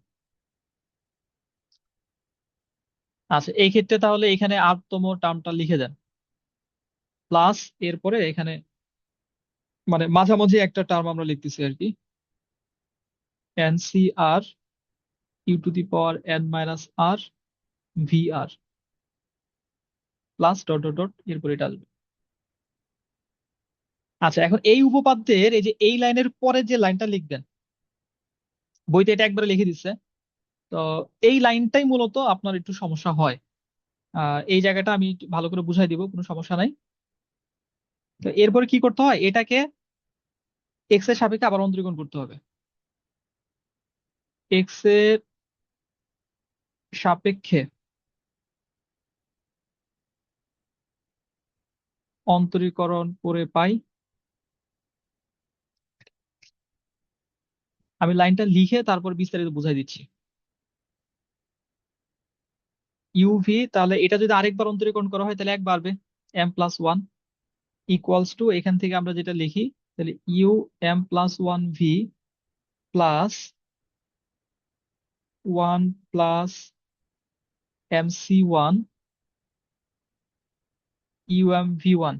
আচ্ছা, এই ক্ষেত্রে তাহলে এখানে আরতম টার্মটা লিখে দেন, প্লাস এরপরে এখানে মানে মাঝামাঝি একটা টার্ম আমরা লিখতেছি আর কি, NCR U⁴n-R VR plus dot dot dot, এরপর এটা আসবে। আচ্ছা, এখন এই উপপাদ্যের এই যে এই লাইনের পরে যে লাইনটা লিখবেন, বইতে এটা একবারে লিখে দিচ্ছে, তো এই লাইনটাই মূলত আপনার একটু সমস্যা হয়। এই জায়গাটা আমি একটু ভালো করে বুঝাই দিব, কোনো সমস্যা নাই। তো এরপরে কি করতে হয়, এটাকে এক্স এর সাপেক্ষে আবার অন্তরীকরণ করতে হবে। এক্স এর সাপেক্ষে অন্তরীকরণ করে পাই, আমি লাইনটা লিখে তারপর বিস্তারিত বুঝাই দিচ্ছি। ইউভি, তাহলে এটা যদি আরেকবার অন্তরীকরণ করা হয় তাহলে 1 বাড়বে, m+1 ইকুয়ালস টু, এখান থেকে আমরা যেটা লিখি, তাহলে UM+1V plus 1 plus MC1 UMV1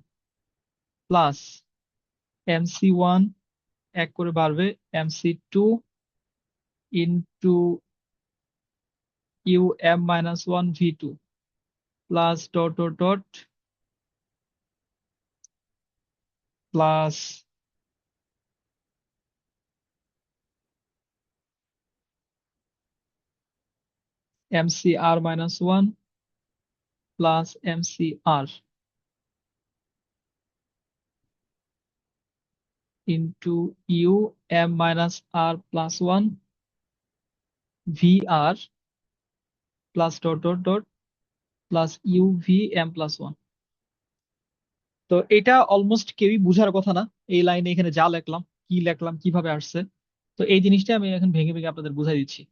plus MC1 1 করে বাড়বে MC2 into UM-1V2 plus dot dot dot plus MCR minus 1 plus MCR into UM minus R plus 1 VR plus dot dot dot plus UVM plus 1। তো এটা almost কেউই বুঝার কথা না, এই লাইনে এখানে যা লিখলাম, কি লিখলাম, কিভাবে আসছে। তো এই জিনিসটা আমি এখন ভেঙে ভেঙে আপনাদের বুঝাই দিচ্ছি,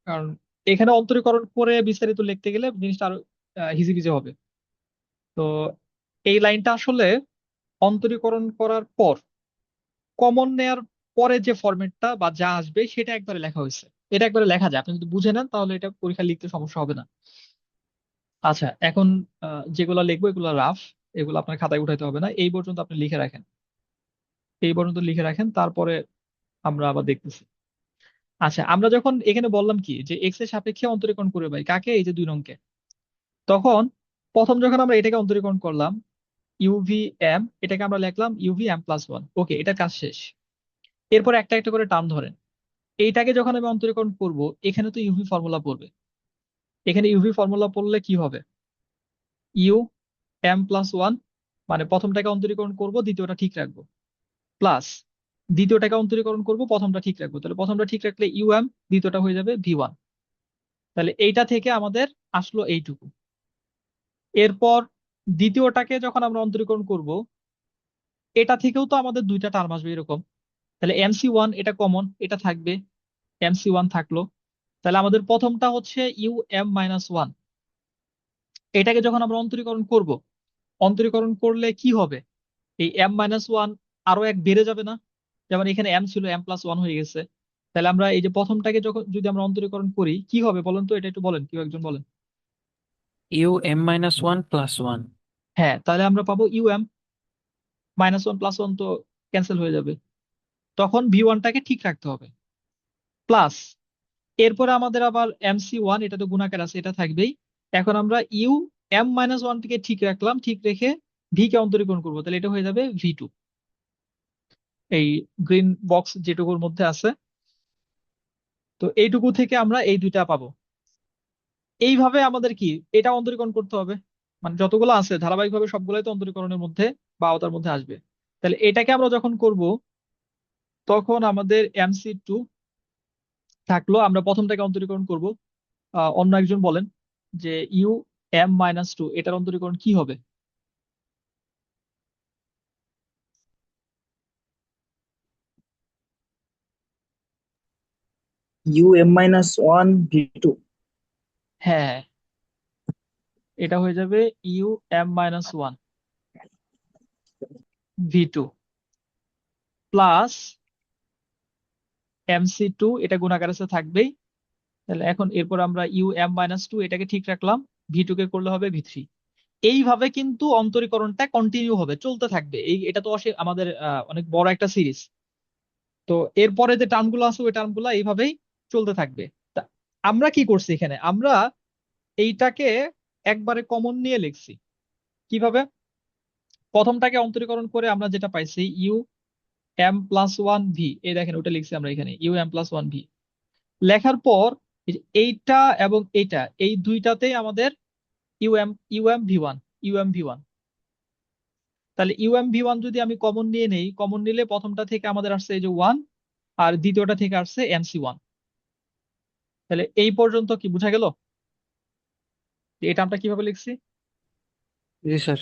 কারণ এখানে অন্তরীকরণ করে বিস্তারিত লিখতে গেলে জিনিসটা আরো হিজিবিজি হবে। তো এই লাইনটা আসলে অন্তরীকরণ করার পর কমন নেয়ার পরে যে ফরম্যাটটা বা যা আসবে সেটা একবারে লেখা হয়েছে। এটা একবারে লেখা যায়, আপনি যদি বুঝে নেন তাহলে এটা পরীক্ষা লিখতে সমস্যা হবে না। আচ্ছা, এখন যেগুলো লিখবো এগুলো রাফ, এগুলো আপনার খাতায় উঠাইতে হবে না, এই পর্যন্ত আপনি লিখে রাখেন, এই পর্যন্ত লিখে রাখেন, তারপরে আমরা আবার দেখতেছি। আচ্ছা, আমরা যখন এখানে বললাম কি যে এক্স এর সাপেক্ষে অন্তরীকরণ করে ভাই কাকে, এই যে 2 নংকে, তখন প্রথম যখন আমরা এটাকে অন্তরীকরণ করলাম ইউভি এম, এটাকে আমরা লিখলাম ইউভি এম প্লাস 1। ওকে, এটা কাজ শেষ। এরপর একটা একটা করে টার্ম ধরেন, এইটাকে যখন আমি অন্তরীকরণ করব এখানে তো ইউভি ফর্মুলা পড়বে। এখানে ইউভি ফর্মুলা পড়লে কি হবে, ইউ এম প্লাস 1, মানে প্রথমটাকে অন্তরীকরণ করব দ্বিতীয়টা ঠিক রাখবো, প্লাস দ্বিতীয়টাকে অন্তরীকরণ করব প্রথমটা ঠিক রাখবো, তাহলে প্রথমটা ঠিক রাখলে ইউ এম, দ্বিতীয়টা হয়ে যাবে ভি 1। তাহলে এইটা থেকে আমাদের আসলো এইটুকু। এরপর দ্বিতীয়টাকে যখন আমরা অন্তরীকরণ করব এটা থেকেও তো আমাদের দুইটা টার্ম আসবে এরকম, তাহলে MC1 এটা কমন, এটা থাকবে, MC1 থাকলো। তাহলে আমাদের প্রথমটা হচ্ছে UM মাইনাস 1, এটাকে যখন আমরা অন্তরীকরণ করব, অন্তরীকরণ করলে কি হবে, এই M-1 আরো এক বেড়ে যাবে না, যেমন এখানে M ছিল M+1 হয়ে গেছে। তাহলে আমরা এই যে প্রথমটাকে যখন যদি আমরা অন্তরীকরণ করি কি হবে বলেন তো, এটা একটু বলেন, কেউ একজন বলেন। UM-1 plus 1। হ্যাঁ, তাহলে আমরা পাবো UM-1 প্লাস 1 তো ক্যান্সেল হয়ে যাবে, তখন V1টাকে ঠিক রাখতে হবে, প্লাস এরপরে আমাদের আবার MC1, এটা তো গুণাকার আছে, এটা থাকবেই। এখন আমরা UM-1 থেকে ঠিক রাখলাম, ঠিক রেখে ভি কে অন্তরীকরণ করবো, তাহলে এটা হয়ে যাবে V2, এই গ্রিন বক্স যেটুকুর মধ্যে আছে। তো এইটুকু থেকে আমরা এই দুইটা পাবো। এইভাবে আমাদের কি এটা অন্তরীকরণ করতে হবে, মানে যতগুলো আছে ধারাবাহিকভাবে সবগুলোই তো অন্তরীকরণের মধ্যে বা আওতার মধ্যে আসবে। তাহলে এটাকে আমরা যখন করব তখন আমাদের MC2 থাকলো, আমরা প্রথমটাকে অন্তরীকরণ করব। অন্য একজন বলেন যে UM-2 এটার অন্তরীকরণ কি হবে। UM-1 V2। হ্যাঁ, এটা হয়ে যাবে UM-1 V2 প্লাস MC2, এটা গুণাকার আছে থাকবেই। তাহলে এখন এরপর আমরা UM-2 এটাকে ঠিক রাখলাম, V2 কে করলে হবে V3। এইভাবে কিন্তু অন্তরীকরণটা কন্টিনিউ হবে, চলতে থাকবে। এটা তো আমাদের অনেক বড় একটা সিরিজ। তো এরপরে যে টার্মগুলো আছে ওই টার্মগুলো এইভাবেই চলতে থাকবে। তা আমরা কি করছি এখানে, আমরা এইটাকে একবারে কমন নিয়ে লিখছি। কিভাবে, প্রথমটাকে অন্তরীকরণ করে আমরা যেটা পাইছি UM+1 V, এই দেখেন ওটা লিখছি আমরা এখানে UM+1 V। লেখার পর এই যে এইটা এবং এইটা, এই দুইটাতেই আমাদের UM V1, UM-V1। তাহলে UM-V1 যদি আমি কমন নিয়ে নেই, কমন নিলে প্রথমটা থেকে আমাদের আসছে এই যে 1, আর দ্বিতীয়টা থেকে আসছে MC1। তাহলে এই পর্যন্ত কি বোঝা গেল যে এটা আমরা কিভাবে লিখছি। জি স্যার।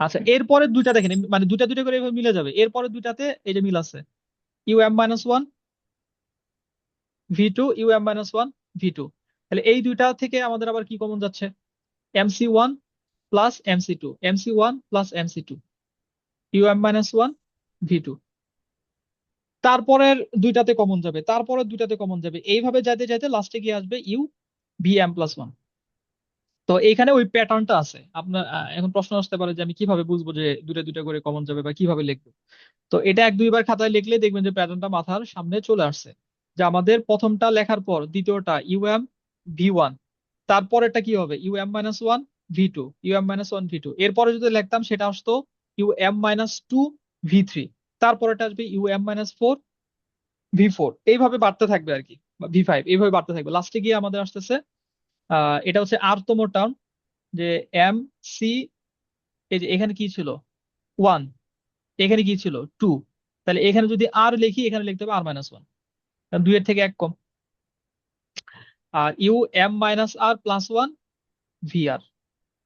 আচ্ছা, এরপরে দুইটা দেখেন, মানে দুইটা দুইটা করে এভাবে মিলে যাবে, এরপরে দুইটাতে এই যে মিল আছে, UM-1 V2, UM-1 V2। তাহলে এই দুইটা থেকে আমাদের আবার কি কমন যাচ্ছে, MC1 plus MC2, MC1 plus MC2, UM-1 V2। তারপরের দুইটাতে কমন যাবে, তারপরের দুইটাতে কমন যাবে, এইভাবে যাইতে যাইতে লাস্টে গিয়ে আসবে UVM+1। তো এইখানে ওই প্যাটার্নটা আছে আপনার। এখন প্রশ্ন আসতে পারে যে আমি কিভাবে বুঝবো যে দুইটা দুইটা করে কমন যাবে বা কিভাবে লিখবো। তো এটা 1-2 বার খাতায় লিখলে দেখবেন যে প্যাটার্নটা মাথার সামনে চলে আসছে, যে আমাদের প্রথমটা লেখার পর দ্বিতীয়টা UM-V1, তারপরেরটা কি হবে UM-1 V2, UM-1 V2। এরপরে যদি লিখতাম সেটা আসতো UM-2 V3, তারপরেটা আসবে UM-4 V4, এইভাবে বাড়তে থাকবে আর কি। v5 এইভাবে বাড়তে থাকবে। লাস্টে গিয়ে আমাদের আসতেছে এটা হচ্ছে r তম টার্ম, যে এম সি, এই যে এখানে কি ছিল 1, এখানে কি ছিল 2, তাহলে এখানে যদি আর লিখি এখানে লিখতে হবে r-1, কারণ 2 এর থেকে 1 কম। আর U M minus R plus 1 V R,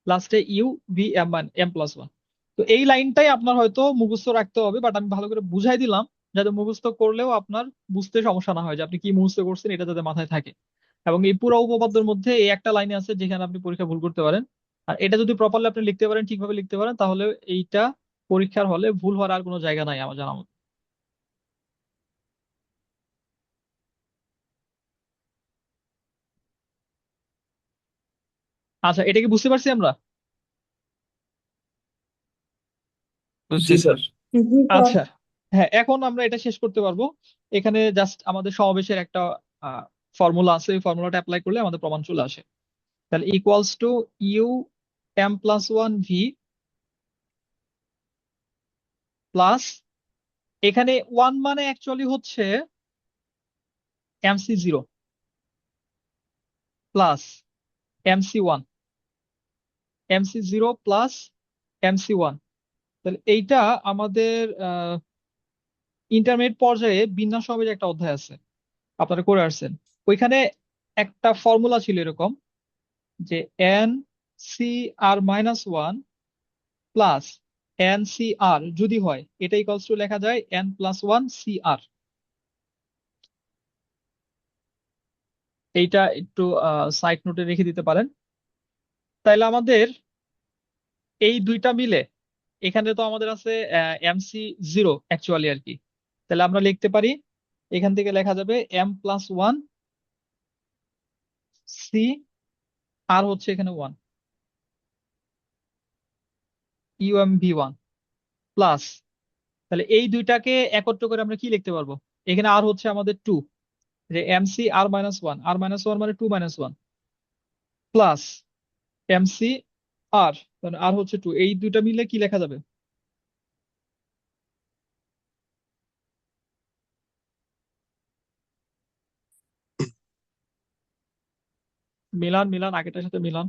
লাস্টে U V M M plus 1। তো এই লাইনটাই আপনার হয়তো মুখস্থ রাখতে হবে, বাট আমি ভালো করে বুঝাই দিলাম যাতে মুখস্থ করলেও আপনার বুঝতে সমস্যা না হয়, যে আপনি কি মুখস্থ করছেন এটা যাতে মাথায় থাকে। এবং এই পুরো উপপাদ্যের মধ্যে এই একটা লাইনে আছে যেখানে আপনি পরীক্ষা ভুল করতে পারেন। আর এটা যদি প্রপারলি আপনি লিখতে পারেন, ঠিকভাবে লিখতে পারেন, তাহলে এইটা পরীক্ষার হলে ভুল হওয়ার আর কোনো জায়গা নাই আমার জানা মতে। আচ্ছা, এটা কি বুঝতে পারছি আমরা? বুঝছি স্যার। আচ্ছা, হ্যাঁ, এখন আমরা এটা শেষ করতে পারবো। এখানে জাস্ট আমাদের সমাবেশের একটা ফর্মুলা আছে, ওই ফর্মুলাটা অ্যাপ্লাই করলে আমাদের প্রমাণ চলে আসে। তাহলে equals to U M plus 1 V plus, এখানে 1 মানে অ্যাকচুয়ালি হচ্ছে MC0 plus MC1, MC0 plus MC1। তাহলে এইটা আমাদের ইন্টারমিডিয়েট পর্যায়ে বিন্যাস সহবের একটা অধ্যায় আছে, আপনারা করে আসছেন। ওইখানে একটা ফর্মুলা ছিল এরকম, যে এন সি আর মাইনাস 1 প্লাস এন সি আর যদি হয়, এটা ইকুয়ালস টু লেখা যায় এন প্লাস 1 সি আর। এইটা একটু সাইড নোটে রেখে দিতে পারেন। তাইলে আমাদের এই দুইটা মিলে, এখানে তো আমাদের আছে MC0 অ্যাকচুয়ালি আর কি। তাহলে আমরা লিখতে পারি, এখান থেকে লেখা যাবে এম প্লাস 1 সি, আর হচ্ছে এখানে 1, UMV1 প্লাস, তাহলে এই দুইটাকে একত্র করে আমরা কি লিখতে পারবো? এখানে আর হচ্ছে আমাদের 2, যে MC r-1, r-1 মানে 2 - 1 প্লাস MC আর, মানে আর হচ্ছে 2, এই দুইটা মিলে কি লেখা যাবে? মিলান মিলান, আগেটার সাথে মিলান।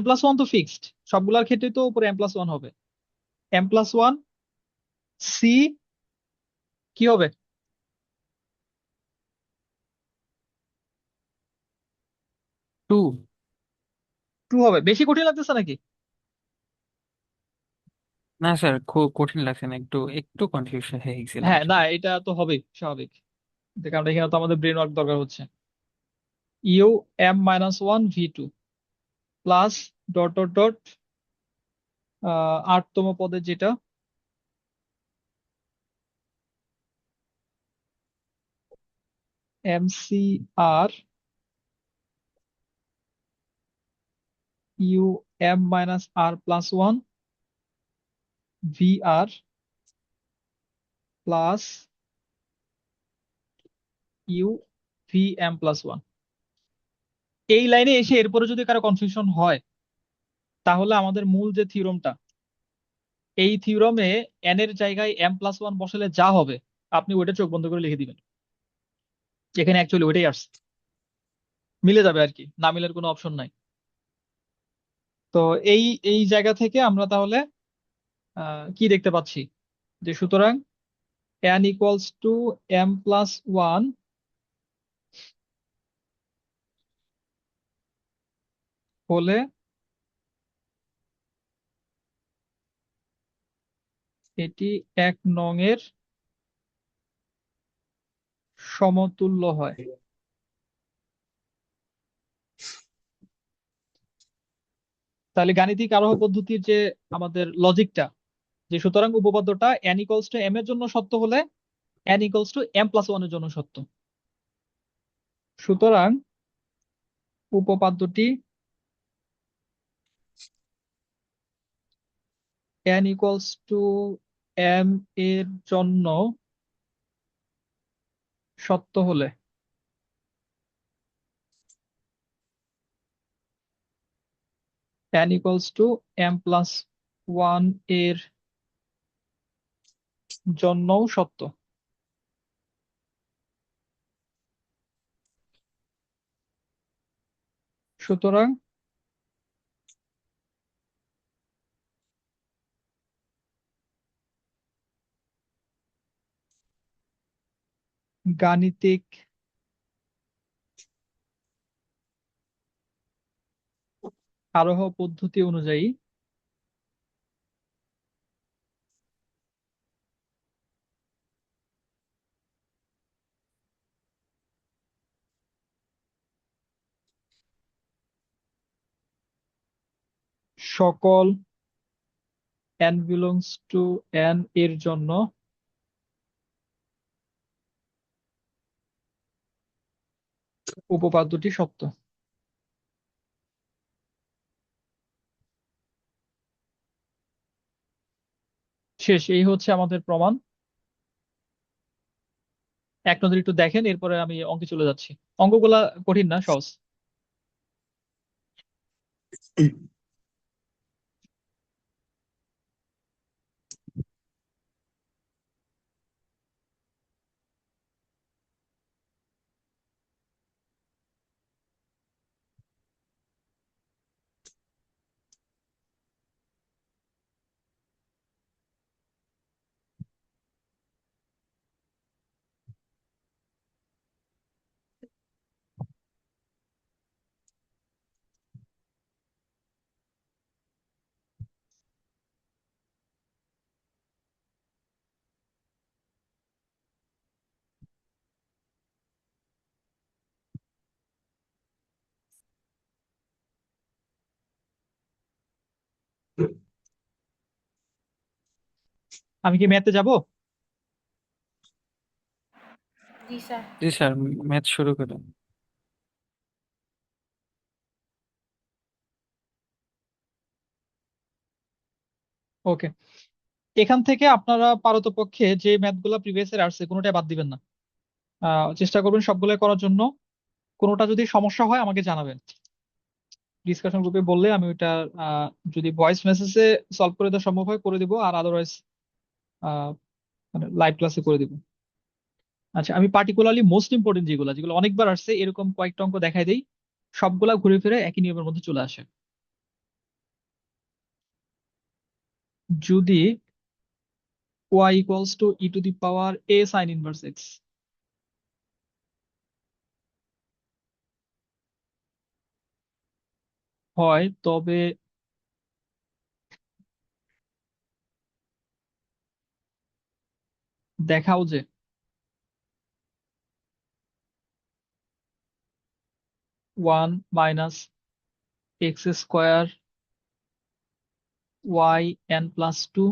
m+1 তো ফিক্সড, সবগুলোর ক্ষেত্রে তো উপরে m+1 হবে। m+1 সি কি হবে? 2। 2 হবে। বেশি কঠিন লাগতেছে নাকি? না স্যার, খুব কঠিন লাগছে না, একটু একটু কনফিউশন হয়ে গেছিলাম হ্যাঁ, না, আসলে। এটা তো হবেই স্বাভাবিক, কারণ এখানে তো আমাদের ব্রেন ওয়ার্ক দরকার হচ্ছে। U M-1 V2 plus dot dot dot 8তম পদে যেটা MC/R you M-R+1 VR plus you VM+1। এই লাইনে এসে এরপরে যদি কারো কনফিউশন হয়, তাহলে আমাদের মূল যে থিওরমটা, এই থিওরমে এন এর জায়গায় M+1 বসালে যা হবে, আপনি ওইটা চোখ বন্ধ করে লিখে দিবেন। এখানে অ্যাকচুয়ালি ওইটাই আসছে, মিলে যাবে আর কি, না মিলের কোনো অপশন নাই। তো এই এই জায়গা থেকে আমরা তাহলে কি দেখতে পাচ্ছি, যে সুতরাং n ইকুয়ালস টু M+1 হলে এটি 1 নং এর সমতুল্য হয়। তাহলে গাণিতিক আরোহ পদ্ধতির যে আমাদের লজিকটা, যে সুতরাং উপপাদ্যটা n ইকুয়ালস টু m এর জন্য সত্য হলে n ইকুয়ালস টু M+1 এর জন্য সত্য। সুতরাং উপপাদ্যটি n ইকুয়ালস টু m এর জন্য সত্য হলে n ইকুয়ালস টু M+1 এর জন্যও সত্য। সুতরাং গাণিতিক আরোহ পদ্ধতি অনুযায়ী সকল n belongs to n এর জন্য উপপাদ্যটি সত্য। শেষ, এই হচ্ছে আমাদের প্রমাণ। এক নজরে একটু দেখেন, এরপরে আমি অঙ্কে চলে যাচ্ছি। অঙ্কগুলা কঠিন না, সহজ। আমি কি ম্যাথে যাব? জি স্যার। জি স্যার, ম্যাথ শুরু করুন। ওকে, এখান থেকে আপনারা পারতপক্ষে যে ম্যাথগুলা প্রিভিয়াস এর আসছে কোনোটাই বাদ দিবেন না। চেষ্টা করবেন সবগুলো করার জন্য। কোনোটা যদি সমস্যা হয় আমাকে জানাবেন, ডিসকাশন গ্রুপে বললে আমি ওইটা আহ, যদি ভয়েস মেসেজে সলভ করে দেওয়া সম্ভব হয় করে দিব, আর আদারওয়াইজ মানে লাইভ ক্লাসে করে দিব। আচ্ছা, আমি পার্টিকুলারলি মোস্ট ইম্পর্টেন্ট যেগুলো যেগুলো অনেকবার আসছে এরকম কয়েকটা অঙ্ক দেখাই দেই। সবগুলা ঘুরে ফিরে একই নিয়মের মধ্যে চলে আসে। যদি y equals to E to the power a sine inverse x হয়, তবে দেখাও যে one minus X square Y N plus two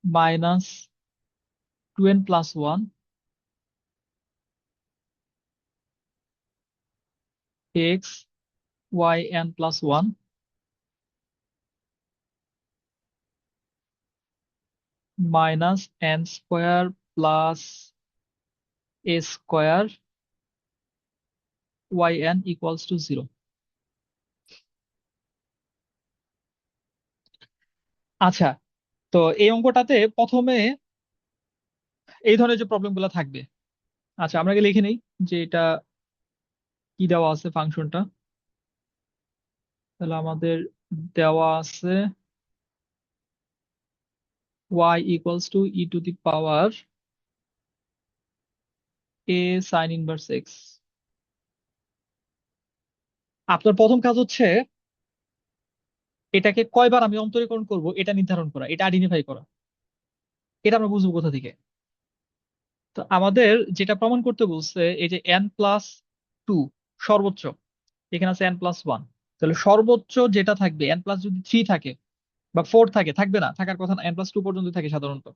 minus two N plus one X Y N plus one minus N square plus A square Y N equals to zero. আচ্ছা, তো এই অঙ্কটাতে প্রথমে এই ধরনের যে প্রবলেম গুলো থাকবে। আচ্ছা, আমরা আগে লিখে নেই যে এটা কি দেওয়া আছে ফাংশনটা। তাহলে আমাদের দেওয়া আছে y equals to E to the power a sine inverse x. আপনার প্রথম কাজ হচ্ছে এটাকে কয়বার আমি অন্তরীকরণ করব এটা নির্ধারণ করা, এটা আইডেন্টিফাই করা। এটা আমরা বুঝবো কোথা থেকে? তো আমাদের যেটা প্রমাণ করতে বলছে এই যে n প্লাস টু সর্বোচ্চ, এখানে আছে n প্লাস ওয়ান। তাহলে সর্বোচ্চ যেটা থাকবে n প্লাস যদি থ্রি থাকে বা ফোর থাকে, থাকবে না, থাকার কথা না, n প্লাস টু পর্যন্ত থাকে সাধারণত।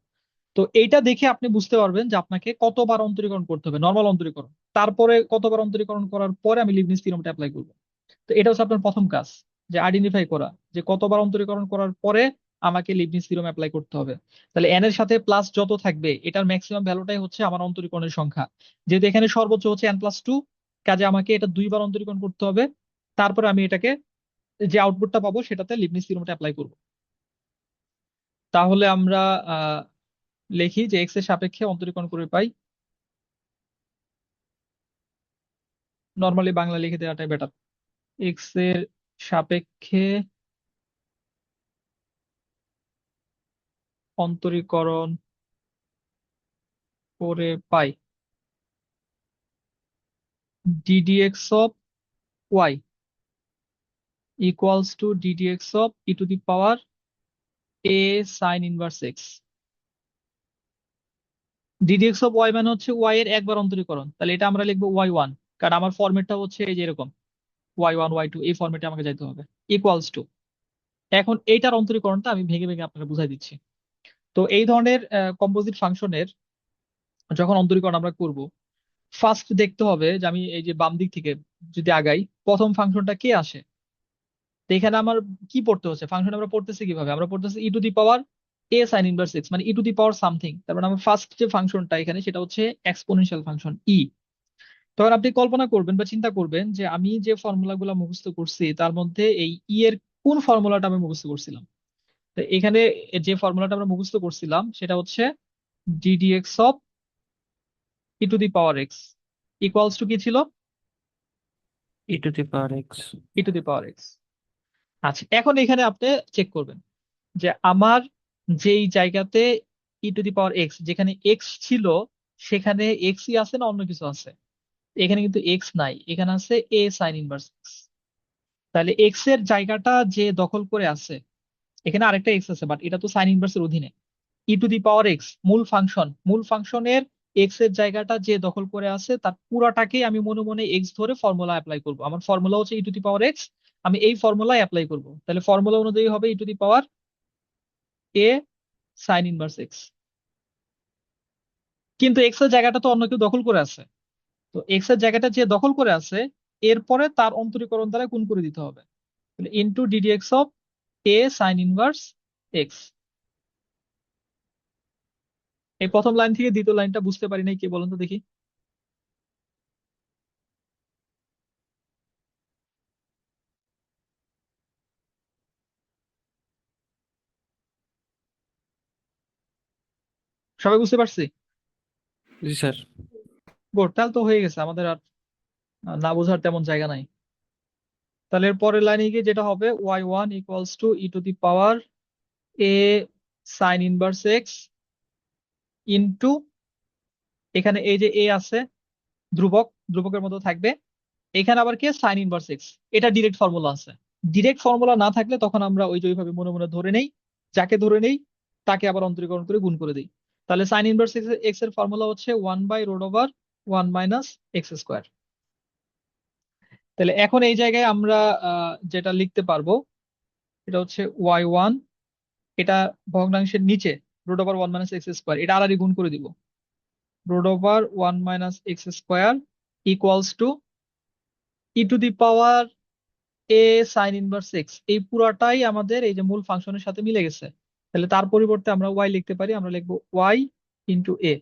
তো এইটা দেখে আপনি বুঝতে পারবেন যে আপনাকে কতবার অন্তরীকরণ করতে হবে, নর্মাল অন্তরীকরণ। তারপরে কতবার অন্তরীকরণ করার পরে আমি লিবনিজ থিওরেমটা অ্যাপ্লাই করবো। তো এটা হচ্ছে আপনার প্রথম কাজ, যে আইডেন্টিফাই করা যে কতবার অন্তরীকরণ করার পরে আমাকে লিবনিজ থিওরেম অ্যাপ্লাই করতে হবে। তাহলে এন এর সাথে প্লাস যত থাকবে এটার ম্যাক্সিমাম ভ্যালুটাই হচ্ছে আমার অন্তরীকরণের সংখ্যা। যেহেতু এখানে সর্বোচ্চ হচ্ছে এন প্লাস টু, কাজে আমাকে এটা দুইবার অন্তরীকরণ করতে হবে। তারপরে আমি এটাকে যে আউটপুটটা পাবো সেটাতে লিবনিজ থিওরেমটা অ্যাপ্লাই করবো। তাহলে আমরা আহ লিখি যে এক্স এর সাপেক্ষে অন্তরীকরণ করে পাই। নর্মালি বাংলা লিখে দেওয়াটাই বেটার। এক্স এর সাপেক্ষে অন্তরীকরণ করে পাই ddx of Y equals to ddx of E to the power A sine inverse X. ddx of Y মানে হচ্ছে ওয়াই এর একবার অন্তরীকরণ, তাহলে এটা আমরা লিখবো y1, কারণ আমার ফরম্যাটটা হচ্ছে এই যে এরকম y1 y2, এই ফরম্যাটে আমাকে যাইতে হবে। ইকুয়ালস টু, এখন এইটার অন্তরীকরণটা আমি ভেঙে ভেঙে আপনাকে বুঝাই দিচ্ছি। তো এই ধরনের কম্পোজিট ফাংশনের যখন অন্তরীকরণ আমরা করব, ফার্স্ট দেখতে হবে যে আমি এই যে বাম দিক থেকে যদি আগাই, প্রথম ফাংশনটা কে আসে। তো এখানে আমার কি পড়তে হচ্ছে, ফাংশন আমরা পড়তেছি কিভাবে, আমরা পড়তেছি E to the power A sine inverse X, মানে E to the power something. তার মানে আমার ফার্স্ট যে ফাংশনটা এখানে সেটা হচ্ছে এক্সপোনেনশিয়াল ফাংশন ই। তখন আপনি কল্পনা করবেন বা চিন্তা করবেন যে আমি যে ফর্মুলা গুলো মুখস্থ করছি তার মধ্যে এই ই এর কোন ফর্মুলাটা আমি মুখস্থ করছিলাম। তো এখানে যে ফর্মুলাটা আমরা মুখস্থ করছিলাম সেটা হচ্ছে ddx of E to the power X equals to কি ছিল, E to the power X. E to the power X. আচ্ছা, এখন এখানে আপনি চেক করবেন যে আমার যেই জায়গাতে ই টু দি পাওয়ার এক্স, যেখানে এক্স ছিল সেখানে এক্সই আছে না অন্য কিছু আছে। এখানে কিন্তু এক্স নাই, এখানে আছে এ সাইন ইনভার্স এক্স। তাহলে এক্স এর জায়গাটা যে দখল করে আছে, এখানে আরেকটা এক্স আছে বাট এটা তো সাইন ইনভার্স এর অধীনে। ই টু দি পাওয়ার এক্স মূল ফাংশনের এক্স এর জায়গাটা যে দখল করে আছে তার পুরাটাকে আমি মনে মনে এক্স ধরে ফর্মুলা অ্যাপ্লাই করব। আমার ফর্মুলা হচ্ছে ই টু দি পাওয়ার এক্স, আমি এই ফর্মুলা অ্যাপ্লাই করব। তাহলে ফর্মুলা অনুযায়ী হবে E to the power A sine inverse X. কিন্তু এক্স এর জায়গাটা তো অন্য কেউ দখল করে আছে, তো এক্স এর জায়গাটা যে দখল করে আছে এরপরে তার অন্তরীকরণ দ্বারা গুণ করে দিতে হবে। তাহলে into ddx of A sine inverse x. এই প্রথম লাইন থেকে দ্বিতীয় লাইনটা বুঝতে পারি নাই, কে বলেন তো দেখি। সবাই বুঝতে পারছি? জি স্যার। গুড, তাহলে তো হয়ে গেছে, আমাদের আর না বোঝার তেমন জায়গা নাই। তাহলে এর পরের লাইনে গিয়ে যেটা হবে y1 equals to E to the power A sine inverse x into, এখানে এই যে এ আছে ধ্রুবক, ধ্রুবকের মতো থাকবে, এখানে আবার কি সাইন ইনভার্স এক্স। এটা ডিরেক্ট ফর্মুলা আছে, ডিরেক্ট ফর্মুলা না থাকলে তখন আমরা ওই যে ওইভাবে মনে মনে ধরে নেই, যাকে ধরে নেই তাকে আবার অন্তরীকরণ করে গুণ করে দিই। তাহলে সাইন ইনভার্স এক্স এর ফর্মুলা হচ্ছে 1/√1 - x²। তাহলে এখন এই জায়গায় আমরা যেটা লিখতে পারবো এটা হচ্ছে y1, এটা ভগ্নাংশের নিচে √1 - x², এটা আড়াআড়ি গুণ করে দিব। √1 - x² equals to E to the power A sine inverse x. এই পুরাটাই আমাদের এই যে মূল ফাংশনের সাথে মিলে গেছে। তাহলে তার পরিবর্তে আমরা ওয়াই লিখতে পারি, আমরা লিখবো ওয়াই ইন্টু এ।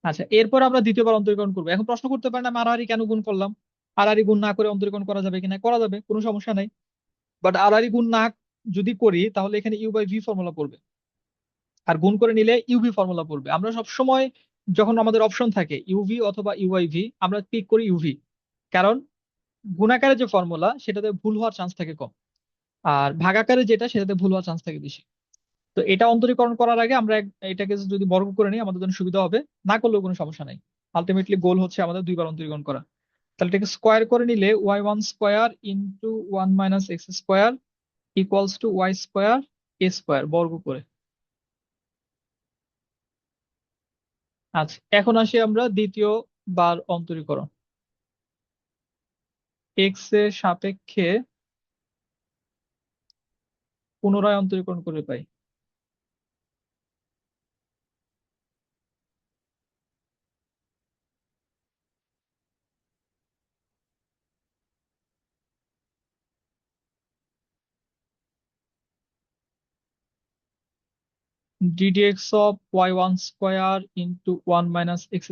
আচ্ছা, এরপর আমরা দ্বিতীয়বার অন্তরীকরণ করবো। এখন প্রশ্ন করতে পারেন আমি আড়াআড়ি কেন গুণ করলাম, আড়াআড়ি গুণ না করে অন্তরীকরণ করা যাবে কিনা, করা যাবে, কোনো সমস্যা নাই। বাট আড়াআড়ি গুণ না যদি করি তাহলে এখানে ইউ বাই ভি ফর্মুলা পড়বে, আর গুণ করে নিলে ইউভি ফর্মুলা পড়বে। আমরা সব সময় যখন আমাদের অপশন থাকে ইউভি অথবা ইউআইভি, আমরা পিক করি ইউভি, কারণ গুণাকারে যে ফর্মুলা সেটাতে ভুল হওয়ার চান্স থাকে কম, আর ভাগাকারে যেটা সেটাতে ভুল হওয়ার চান্স থাকে বেশি। তো এটা অন্তরীকরণ করার আগে আমরা এটাকে যদি বর্গ করে নিই আমাদের জন্য সুবিধা হবে, না করলেও কোনো সমস্যা নাই। আলটিমেটলি গোল হচ্ছে আমাদের দুইবার অন্তরীকরণ করা। তাহলে এটাকে স্কোয়ার করে নিলে y1² into 1 - x² equals to y² a² বর্গ করে। আচ্ছা, এখন আসি আমরা দ্বিতীয় বার অন্তরীকরণ। এক্স এর সাপেক্ষে পুনরায় অন্তরীকরণ করে পাই ddx of y1² into 1 - x²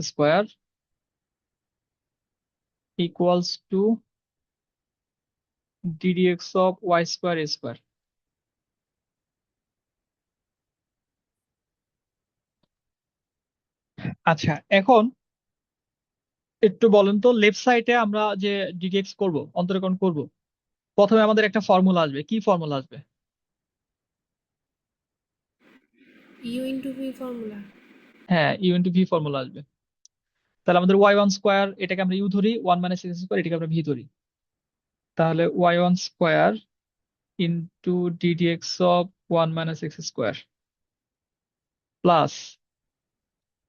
equals to ddx of y² a²। আচ্ছা, এখন একটু বলেন তো, লেফট সাইডে আমরা যে ডিডিএক্স করব, অন্তরীকরণ করব, প্রথমে আমাদের একটা ফর্মুলা আসবে। কি ফর্মুলা আসবে? U into V formula. হ্যাঁ, ইউ ইন্টু ভি ফর্মুলা আসবে। তাহলে আমাদের ওয়াই ওয়ান স্কোয়ার, এটাকে আমরা ইউ ধরি, ওয়ান মাইনাস এক্স স্কোয়ার এটাকে আমরা ভি ধরি। তাহলে Y one square into DDX of one minus X square plus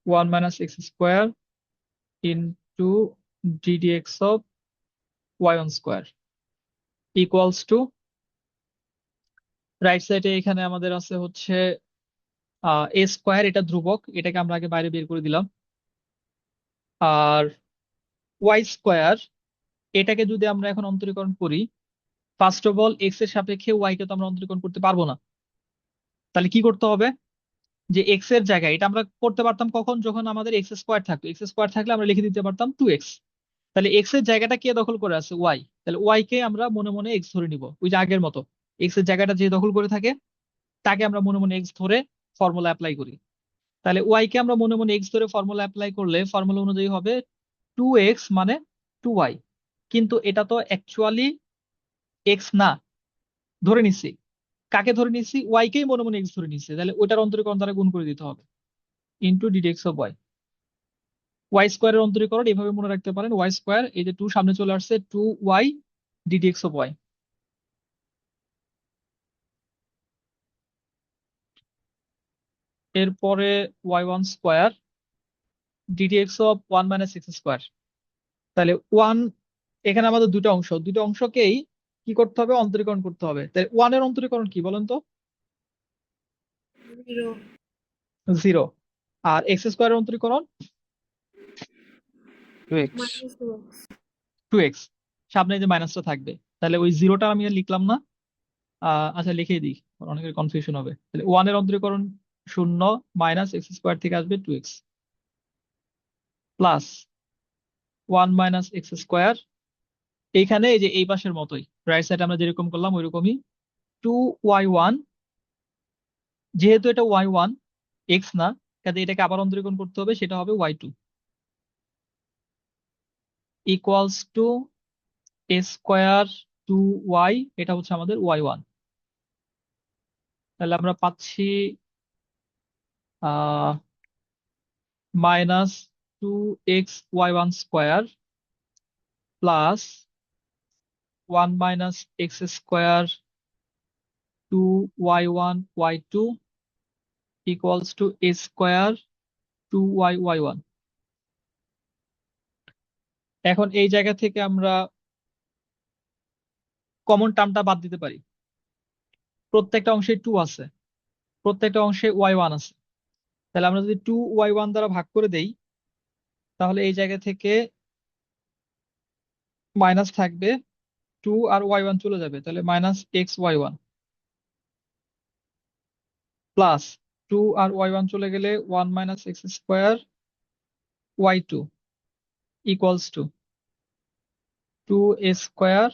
one minus X square into DDX of Y one square equals to, right সাইডে এখানে আমাদের আছে হচ্ছে এ স্কোয়ার, এটা ধ্রুবক, এটাকে আমরা আগে বাইরে বের করে দিলাম। আর ওয়াই স্কোয়ার, এটাকে যদি আমরা এখন অন্তরীকরণ করি, ফার্স্ট অফ অল এক্স এর সাপেক্ষে ওয়াই কে তো আমরা অন্তরীকরণ করতে পারবো না। তাহলে কি করতে হবে? যে এক্স এর জায়গায়, এটা আমরা করতে পারতাম কখন, যখন আমাদের এক্স স্কোয়ার থাকতো। এক্স স্কোয়ার থাকলে আমরা লিখে দিতে পারতাম 2x। তাহলে এক্স এর জায়গাটা কে দখল করে আছে? ওয়াই। তাহলে ওয়াই কে আমরা মনে মনে এক্স ধরে নিব, ওই যে আগের মতো। এক্স এর জায়গাটা যে দখল করে থাকে তাকে আমরা মনে মনে এক্স ধরে ফর্মুলা অ্যাপ্লাই করি। তাহলে ওয়াই কে আমরা মনে মনে এক্স ধরে ফর্মুলা অ্যাপ্লাই করলে ফর্মুলা অনুযায়ী হবে 2x মানে 2y। কিন্তু এটা তো অ্যাকচুয়ালি এক্স না, ধরে নিচ্ছি। কাকে ধরে নিচ্ছি? ওয়াই কেই মনে মনে এক্স ধরে নিচ্ছি। তাহলে ওইটার অন্তরীকরণ দ্বারা গুণ করে দিতে হবে, into DDX of Y. Y স্কোয়ারের অন্তরীকরণ এভাবে মনে রাখতে পারেন, ওয়াই স্কোয়ার, এই যে 2 সামনে চলে আসছে, 2y ডিডিএক্স অফ ওয়াই। এরপরে Y one square DDX of one minus X square. তাহলে ওয়ান, এখানে আমাদের দুটো অংশ, দুটো অংশকেই কি করতে হবে? অন্তরীকরণ করতে হবে। তাহলে ওয়ানের অন্তরীকরণ কি বলেন তো? 0. 0। আর এক্স স্কোয়ারের অন্তরীকরণ 2x Minus 2x. 2x, সামনে যে মাইনাসটা থাকবে। তাহলে ওই জিরোটা আমি আর লিখলাম না, আচ্ছা লিখেই দিই, অনেকের কনফিউশন হবে। তাহলে ওয়ানের অন্তরীকরণ 0, মাইনাস এক্স স্কোয়ার থেকে আসবে 2x plus one minus X square. এইখানে এই যে এই পাশের মতোই, রাইট সাইড আমরা যেরকম করলাম ওইরকমই, 2y1, যেহেতু এটা y1 x না, কাজে এটাকে আবার অন্তরীকরণ করতে হবে, সেটা হবে y2 equals to A square 2y, এটা হচ্ছে আমাদের y1। তাহলে আমরা পাচ্ছি minus 2x y1 square plus 1 minus X square 2y1 y2 equals to A square 2y1। এখন এই জায়গা থেকে আমরা কমন টার্মটা বাদ দিতে পারি। প্রত্যেকটা অংশে 2 আছে, প্রত্যেকটা অংশে y1 আছে। তাহলে আমরা যদি 2y1 দ্বারা ভাগ করে দেই, তাহলে এই জায়গা থেকে মাইনাস থাকবে, 2 আর y1 চলে যাবে, তাহলে মাইনাস এক্স y1 প্লাস 2 আর y1 চলে গেলে 1 minus X square y2 equals to 2 square,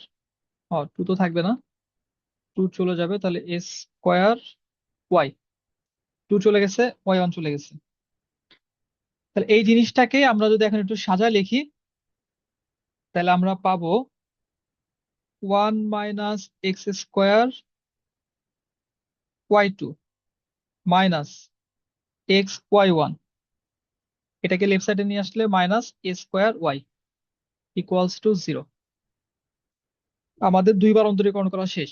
2 তো থাকবে না, 2 চলে যাবে, তাহলে এ স্কোয়ার ওয়াই, 2 চলে গেছে, y1 চলে গেছে। তাহলে এই জিনিসটাকে আমরা যদি এখন একটু সাজায় লিখি, তাহলে আমরা পাবো 1 minus X square y2 minus X y1, এটাকে লেফট সাইডে নিয়ে আসলে minus A square Y equals to 0। আমাদের দুইবার অন্তরীকরণ করা শেষ।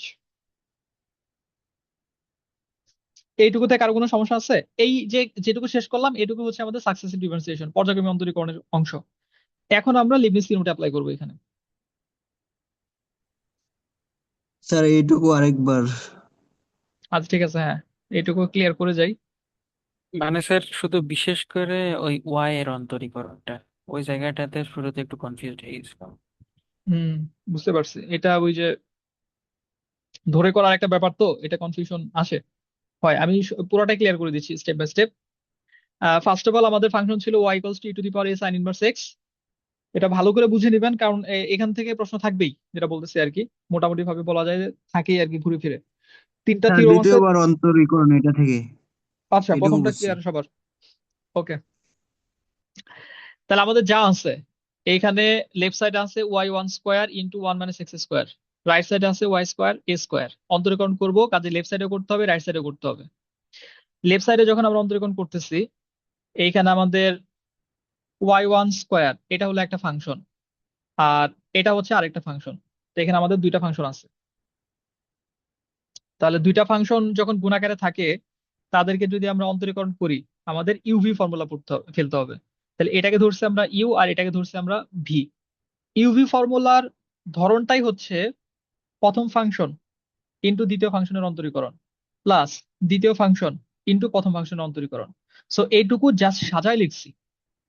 এইটুকুতে কারো কোনো সমস্যা আছে? এই যে যেটুকু শেষ করলাম এটুকু হচ্ছে আমাদের সাকসেসিভ ডিফারেন্সিয়েশন, পর্যায়ক্রমিক অন্তরীকরণের অংশ। এখন আমরা লিবনিজ থিওরেমটা অ্যাপ্লাই করবো এখানে। স্যার এইটুকু আরেকবার। আচ্ছা ঠিক আছে, হ্যাঁ, এইটুকু ক্লিয়ার করে যাই। মানে স্যার শুধু বিশেষ করে ওই ওয়াই এর অন্তরীকরণটা, ওই জায়গাটাতে শুরুতে একটু কনফিউজড হয়ে গেছিলাম। হুম, বুঝতে পারছি। এটা ওই যে ধরে করার একটা ব্যাপার, তো এটা কনফিউশন আসে, হয়। আমি পুরোটাই ক্লিয়ার করে দিচ্ছি step by step. First of all আমাদের ফাংশন ছিল y equals to E to the power a sin inverse x। এটা ভালো করে বুঝে নেবেন, কারণ এখান থেকে প্রশ্ন থাকবেই, যেটা বলতেছি আর কি, মোটামুটি ভাবে বলা যায় যে থাকেই আর কি, ঘুরে ফিরে। 3টা স্যার থিওরেম আছে। দ্বিতীয়বার অন্তরীকরণ এটা থেকে আচ্ছা, এটুকু প্রথমটা বুঝছি। ক্লিয়ার সবার? ওকে, তাহলে আমাদের যা আছে এইখানে লেফট সাইডে আছে y1² ইন্টু 1 - x², রাইট সাইডে আছে y²a²। অন্তরীকরণ করব, কাজে লেফট সাইডে করতে হবে, রাইট সাইডে করতে হবে। লেফট সাইডে যখন আমরা অন্তরীকরণ করতেছি, এইখানে আমাদের y1² এটা হলো একটা ফাংশন, আর এটা হচ্ছে আরেকটা ফাংশন। তো এখানে আমাদের দুইটা ফাংশন আছে। তাহলে দুইটা ফাংশন যখন গুণাকারে থাকে, তাদেরকে যদি আমরা অন্তরীকরণ করি, আমাদের ইউভি ফর্মুলা ফেলতে হবে। তাহলে এটাকে ধরছি আমরা ইউ, আর এটাকে ধরছি আমরা ভি। ইউভি ফর্মুলার ধরনটাই হচ্ছে প্রথম ফাংশন ইন্টু দ্বিতীয় ফাংশনের অন্তরীকরণ প্লাস দ্বিতীয় ফাংশন ইন্টু প্রথম ফাংশনের অন্তরীকরণ। সো এইটুকু জাস্ট সাজায় লিখছি,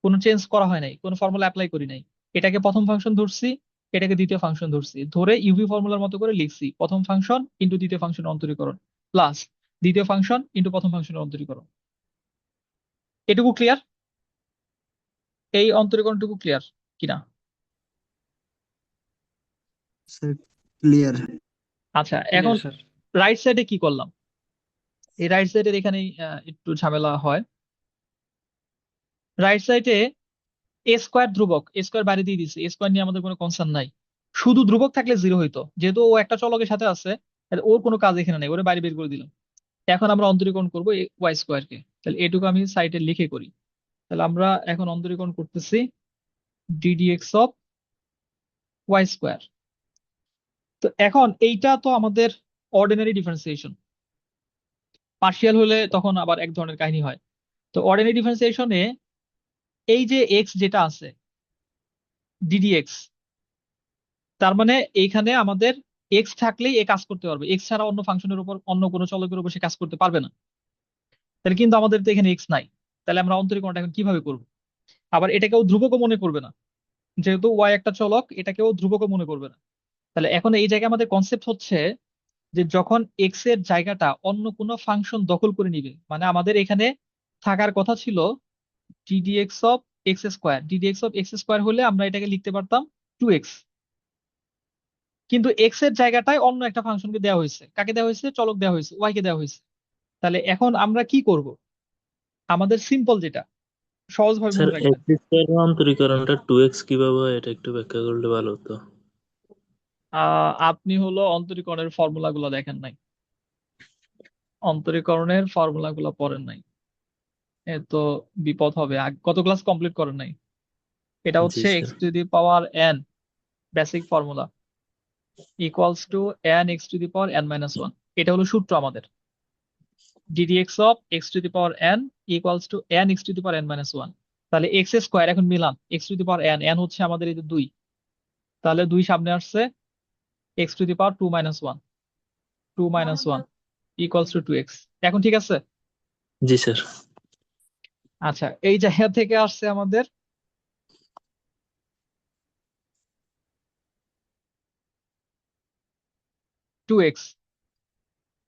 কোনো চেঞ্জ করা হয় নাই, কোনো ফর্মুলা অ্যাপ্লাই করি নাই। এটাকে প্রথম ফাংশন ধরছি, এটাকে দ্বিতীয় ফাংশন ধরছি, ধরে ইউভি ফর্মুলার মতো করে লিখছি প্রথম ফাংশন ইন্টু দ্বিতীয় ফাংশনের অন্তরীকরণ প্লাস দ্বিতীয় ফাংশন ইন্টু প্রথম ফাংশনের অন্তরীকরণ। এটুকু ক্লিয়ার? এই অন্তরীকরণটুকু ক্লিয়ার কিনা? Sir clear. আচ্ছা, ক্লিয়ার এখন স্যার। রাইট সাইডে কি করলাম? এই রাইট সাইডের এখানেই একটু ঝামেলা হয়। রাইট সাইডে a² ধ্রুবক, a² বাইরে দিয়ে দিচ্ছে, a² নিয়ে আমাদের কোনো কনসার্ন নাই। শুধু ধ্রুবক থাকলে 0 হইতো, যেহেতু ও একটা চলকের সাথে আছে, তাহলে ওর কোনো কাজ এখানে নেই, ওরে বাইরে বের করে দিলাম। এখন আমরা অন্তরীকরণ করবো y² কে। তাহলে এটুকু আমি সাইডে লিখে করি। তাহলে আমরা এখন অন্তরীকরণ করতেছি ddx অফ y²। তো এখন এইটা তো আমাদের অর্ডিনারি ডিফারেন্সিয়েশন। পার্শিয়াল হলে তখন আবার এক ধরনের কাহিনী হয়। তো অর্ডিনারি ডিফারেন্সিয়েশনে এই যে এক্স যেটা আছে ddx, তার মানে এইখানে আমাদের এক্স থাকলেই এ কাজ করতে পারবে, এক্স ছাড়া অন্য ফাংশনের উপর, অন্য কোনো চলকের উপর সে কাজ করতে পারবে না। তাহলে কিন্তু আমাদের তো এখানে এক্স নাই, তাহলে আমরা অন্তরীকরণটা এখন কিভাবে করব? আবার এটাকেও ধ্রুবকও মনে করবে না, যেহেতু ওয়াই একটা চলক, এটাকেও ধ্রুবকও মনে করবে না। তাহলে এখন এই জায়গায় আমাদের কনসেপ্ট হচ্ছে যে যখন এক্স এর জায়গাটা অন্য কোনো ফাংশন দখল করে নিবে, মানে আমাদের এখানে থাকার কথা ছিল ddx of x², ddx of x² হলে আমরা এটাকে লিখতে পারতাম 2x, কিন্তু এক্স এর জায়গাটায় অন্য একটা ফাংশনকে দেওয়া হয়েছে। কাকে দেওয়া হয়েছে? চলক দেওয়া হয়েছে, ওয়াই কে দেওয়া হয়েছে। তাহলে এখন আমরা কি করব? আমাদের সিম্পল যেটা, সহজভাবে স্যার মনে রাখবেন। x² অন্তরীকরণটা 2x কিভাবে হয় এটা একটু ব্যাখ্যা করলে ভালো হতো। আপনি হলো অন্তরীকরণের ফর্মুলা গুলো দেখেন নাই, অন্তরীকরণের ফর্মুলা গুলো পড়েন নাই, এ তো বিপদ হবে। কত ক্লাস কমপ্লিট করেন নাই? এটা জি হচ্ছে sir. X two the power N basic formula equals to n x two the power n-1। এটা হলো সূত্র আমাদের, ddx of x two the power n equals to n x two the power n-1। তাহলে x² এখন Milan, x two the power n, n হচ্ছে আমাদের এই যে 2, তাহলে 2 সামনে আসছে, x two the power 2-1, 2-1 equals to 2x। এখন ঠিক আছে? জি স্যার। আচ্ছা, এই জায়গা থেকে আসছে আমাদের 2x।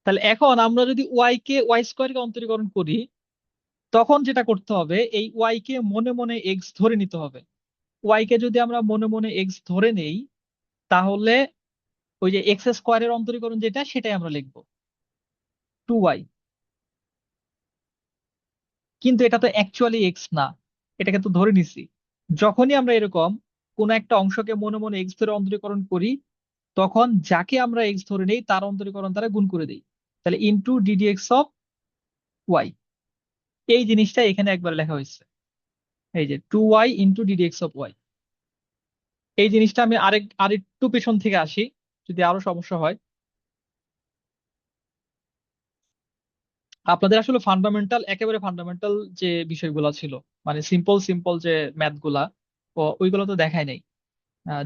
তাহলে এখন আমরা যদি y² কে অন্তরীকরণ করি, তখন যেটা করতে হবে, এই y কে মনে মনে x ধরে নিতে হবে। y কে যদি আমরা মনে মনে x ধরে নেই, তাহলে ওই যে x² এর অন্তরীকরণ যেটা, সেটাই আমরা লিখবো 2y। কিন্তু এটা তো অ্যাকচুয়ালি এক্স না, এটাকে তো ধরে নিছি। যখনই আমরা এরকম কোন একটা অংশকে মনে মনে এক্স ধরে অন্তরীকরণ করি, তখন যাকে আমরা এক্স ধরে নেই তার অন্তরীকরণ দ্বারা গুণ করে দিই। তাহলে ইনটু ddx অফ ওয়াই, এই জিনিসটা এখানে একবার লেখা হয়েছে, এই যে 2y into ddx of Y. এই জিনিসটা আমি আরেকটু পেছন থেকে আসি, যদি আরো সমস্যা হয়। আপনাদের আসলে ফান্ডামেন্টাল, একেবারে ফান্ডামেন্টাল যে বিষয়গুলো ছিল, মানে সিম্পল সিম্পল যে ম্যাথ গুলা, ওইগুলো তো দেখাই নাই,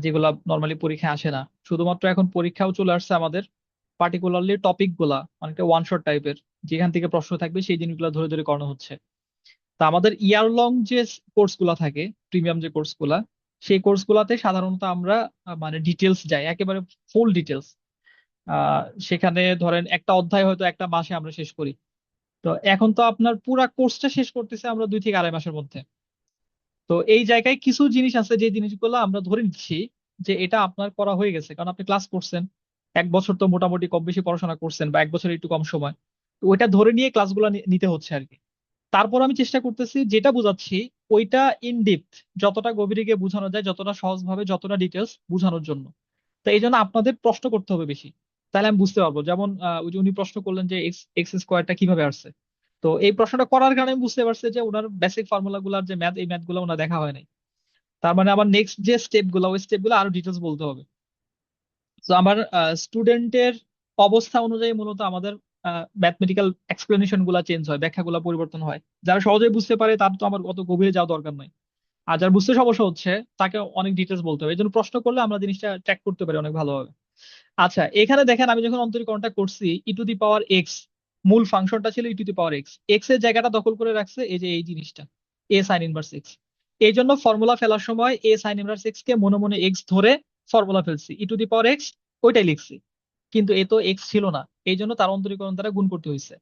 যেগুলা নর্মালি পরীক্ষায় আসে না। শুধুমাত্র এখন পরীক্ষাও চলে আসছে আমাদের, পার্টিকুলারলি টপিক গুলা অনেকটা ওয়ান শট টাইপের, যেখান থেকে প্রশ্ন থাকবে সেই জিনিসগুলো ধরে ধরে করানো হচ্ছে। তা আমাদের ইয়ার লং যে কোর্স গুলা থাকে, প্রিমিয়াম যে কোর্স গুলা, সেই কোর্স গুলাতে সাধারণত আমরা মানে ডিটেলস যাই, একেবারে ফুল ডিটেলস। সেখানে ধরেন একটা অধ্যায় হয়তো একটা মাসে আমরা শেষ করি। তো এখন তো আপনার পুরা কোর্সটা শেষ করতেছে আমরা 2 থেকে 2.5 মাসের মধ্যে। তো এই জায়গায় কিছু জিনিস আছে যে জিনিসগুলো আমরা ধরে নিচ্ছি যে এটা আপনার করা হয়ে গেছে, কারণ আপনি ক্লাস করছেন, 1 বছর তো মোটামুটি কম বেশি পড়াশোনা করছেন, বা 1 বছর একটু কম সময়। তো ওইটা ধরে নিয়ে ক্লাসগুলো নিতে হচ্ছে আর কি। তারপর আমি চেষ্টা করতেছি যেটা বোঝাচ্ছি ওইটা ইন ডিপথ, যতটা গভীরে গিয়ে বোঝানো যায়, যতটা সহজভাবে, যতটা ডিটেলস বোঝানোর জন্য। তো এই জন্য আপনাদের প্রশ্ন করতে হবে বেশি, তাহলে আমি বুঝতে পারবো। যেমন ওই যে উনি প্রশ্ন করলেন যে এক্স এক্স স্কোয়ারটা কিভাবে আসছে, তো এই প্রশ্নটা করার কারণে আমি বুঝতে পারছি যে ওনার বেসিক ফর্মুলা গুলার যে ম্যাথ, এই ম্যাথ গুলো ওনার দেখা হয় নাই। তার মানে আমার নেক্সট যে স্টেপ গুলো, ওই স্টেপ গুলো আরো ডিটেলস বলতে হবে। তো আমার স্টুডেন্টের অবস্থা অনুযায়ী মূলত আমাদের ম্যাথমেটিক্যাল এক্সপ্লেনেশন গুলা চেঞ্জ হয়, ব্যাখ্যাগুলো পরিবর্তন হয়। যারা সহজেই বুঝতে পারে তার তো আমার অত গভীরে যাওয়া দরকার নাই। আর যার বুঝতে সমস্যা হচ্ছে তাকে অনেক ডিটেলস বলতে হবে। এই জন্য প্রশ্ন করলে আমরা জিনিসটা ট্র্যাক করতে পারি অনেক ভালোভাবে। আচ্ছা, এখানে দেখেন আমি যখন অন্তরীকরণটা করছি, ই টু দি পাওয়ার এক্স, মূল ফাংশনটা ছিল E to the power X, X এর জায়গাটা দখল করে রাখছে এই যে এই জিনিসটা, এ সাইন ইনভার্স এক্স। এই জন্য ফর্মুলা ফেলার সময় এ সাইন ইনভার্স এক্স কে মনে মনে এক্স ধরে ফর্মুলা ফেলছি, ই টু দি পাওয়ার এক্স ওইটাই লিখছি। কিন্তু এ তো এক্স ছিল না, এই জন্য তার অন্তরীকরণ দ্বারা গুণ করতে হয়েছে।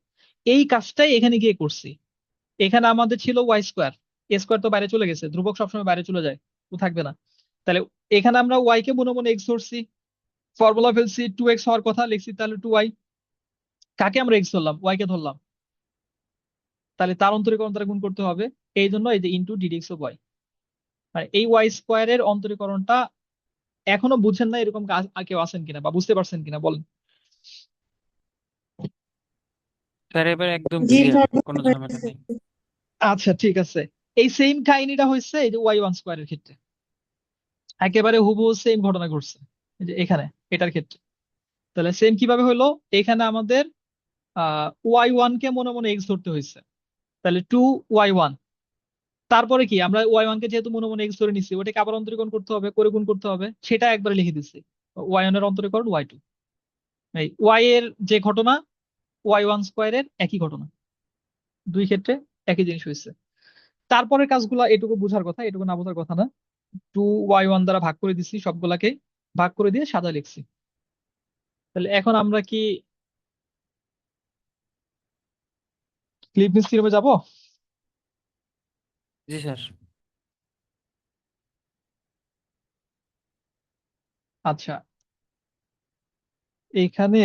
এই কাজটাই এখানে গিয়ে করছি। এখানে আমাদের ছিল ওয়াই স্কোয়ার, এ স্কোয়ার তো বাইরে চলে গেছে, ধ্রুবক সবসময় বাইরে চলে যায়, তো থাকবে না। তাহলে এখানে আমরা ওয়াই কে মনে মনে এক্স ধরছি, ফর্মুলা ফেলছি, 2x হওয়ার কথা লিখছি, তাহলে 2y। কাকে আমরা এক্স ধরলাম? ওয়াই কে ধরলাম, তাহলে তার অন্তরীকরণ দ্বারা গুণ করতে হবে। এই জন্য এই যে ইন্টু ডিডিএক্স অফ ওয়াই। আর এই ওয়াই স্কোয়ারের অন্তরীকরণটা এখনো বুঝছেন না এরকম আর কেউ আছেন কিনা বা বুঝতে পারছেন কিনা বলেন। স্যার এবার একদম জি ক্লিয়ার, স্যার, কোনো বুঝতে ঝামেলা পারতেছি। নেই। আচ্ছা ঠিক আছে। এই সেম কাহিনীটা হয়েছে এই যে ওয়াই ওয়ান স্কোয়ারের ক্ষেত্রে, একেবারে হুবহু সেম ঘটনা ঘটছে এই যে এখানে, এটার ক্ষেত্রে। তাহলে সেম কিভাবে হলো? এখানে আমাদের ওয়াই ওয়ান কে মনে মনে এক্স ধরতে হয়েছে, তাহলে 2y1। তারপরে কি, আমরা ওয়াই ওয়ান কে যেহেতু মনে মনে এক্স ধরে নিচ্ছি, ওটাকে আবার অন্তরীকরণ করতে হবে, করে গুণ করতে হবে, সেটা একবারে লিখে দিচ্ছি। ওয়াই ওয়ান এর অন্তরীকরণ ওয়াই 2, এই ওয়াই এর যে ঘটনা ওয়াই ওয়ান স্কোয়ারের একই ঘটনা, দুই ক্ষেত্রে একই জিনিস হয়েছে। তারপরের কাজগুলো এটুকু বোঝার কথা, এটুকু না বোঝার কথা না। 2y1 দ্বারা ভাগ করে দিচ্ছি, সবগুলাকে ভাগ করে দিয়ে সাদা লিখছি। তাহলে এখন আমরা কি লিবনিজ থিওরেমে যাব? জি স্যার। আচ্ছা, এইখানে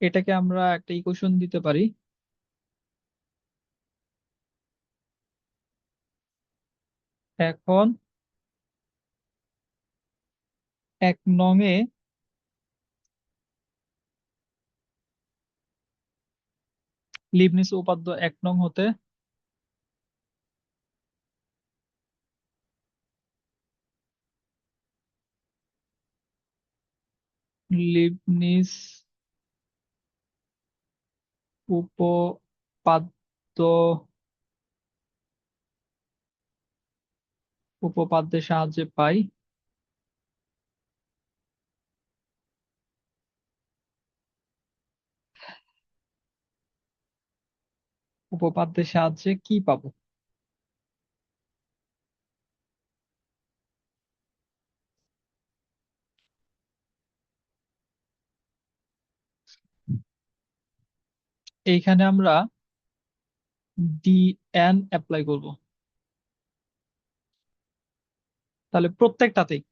এটাকে আমরা একটা ইকুয়েশন দিতে পারি। এখন 1 নং এ লিবনিজ উপপাদ্য 1 নং হতে লিবনিজ উপপাদ্য উপপাদ্যের সাহায্যে পাই উপপাদ্যের সাহায্যে কি পাবো? এইখানে আমরা dn অ্যাপ্লাই করব। তাহলে প্রত্যেকটাতেই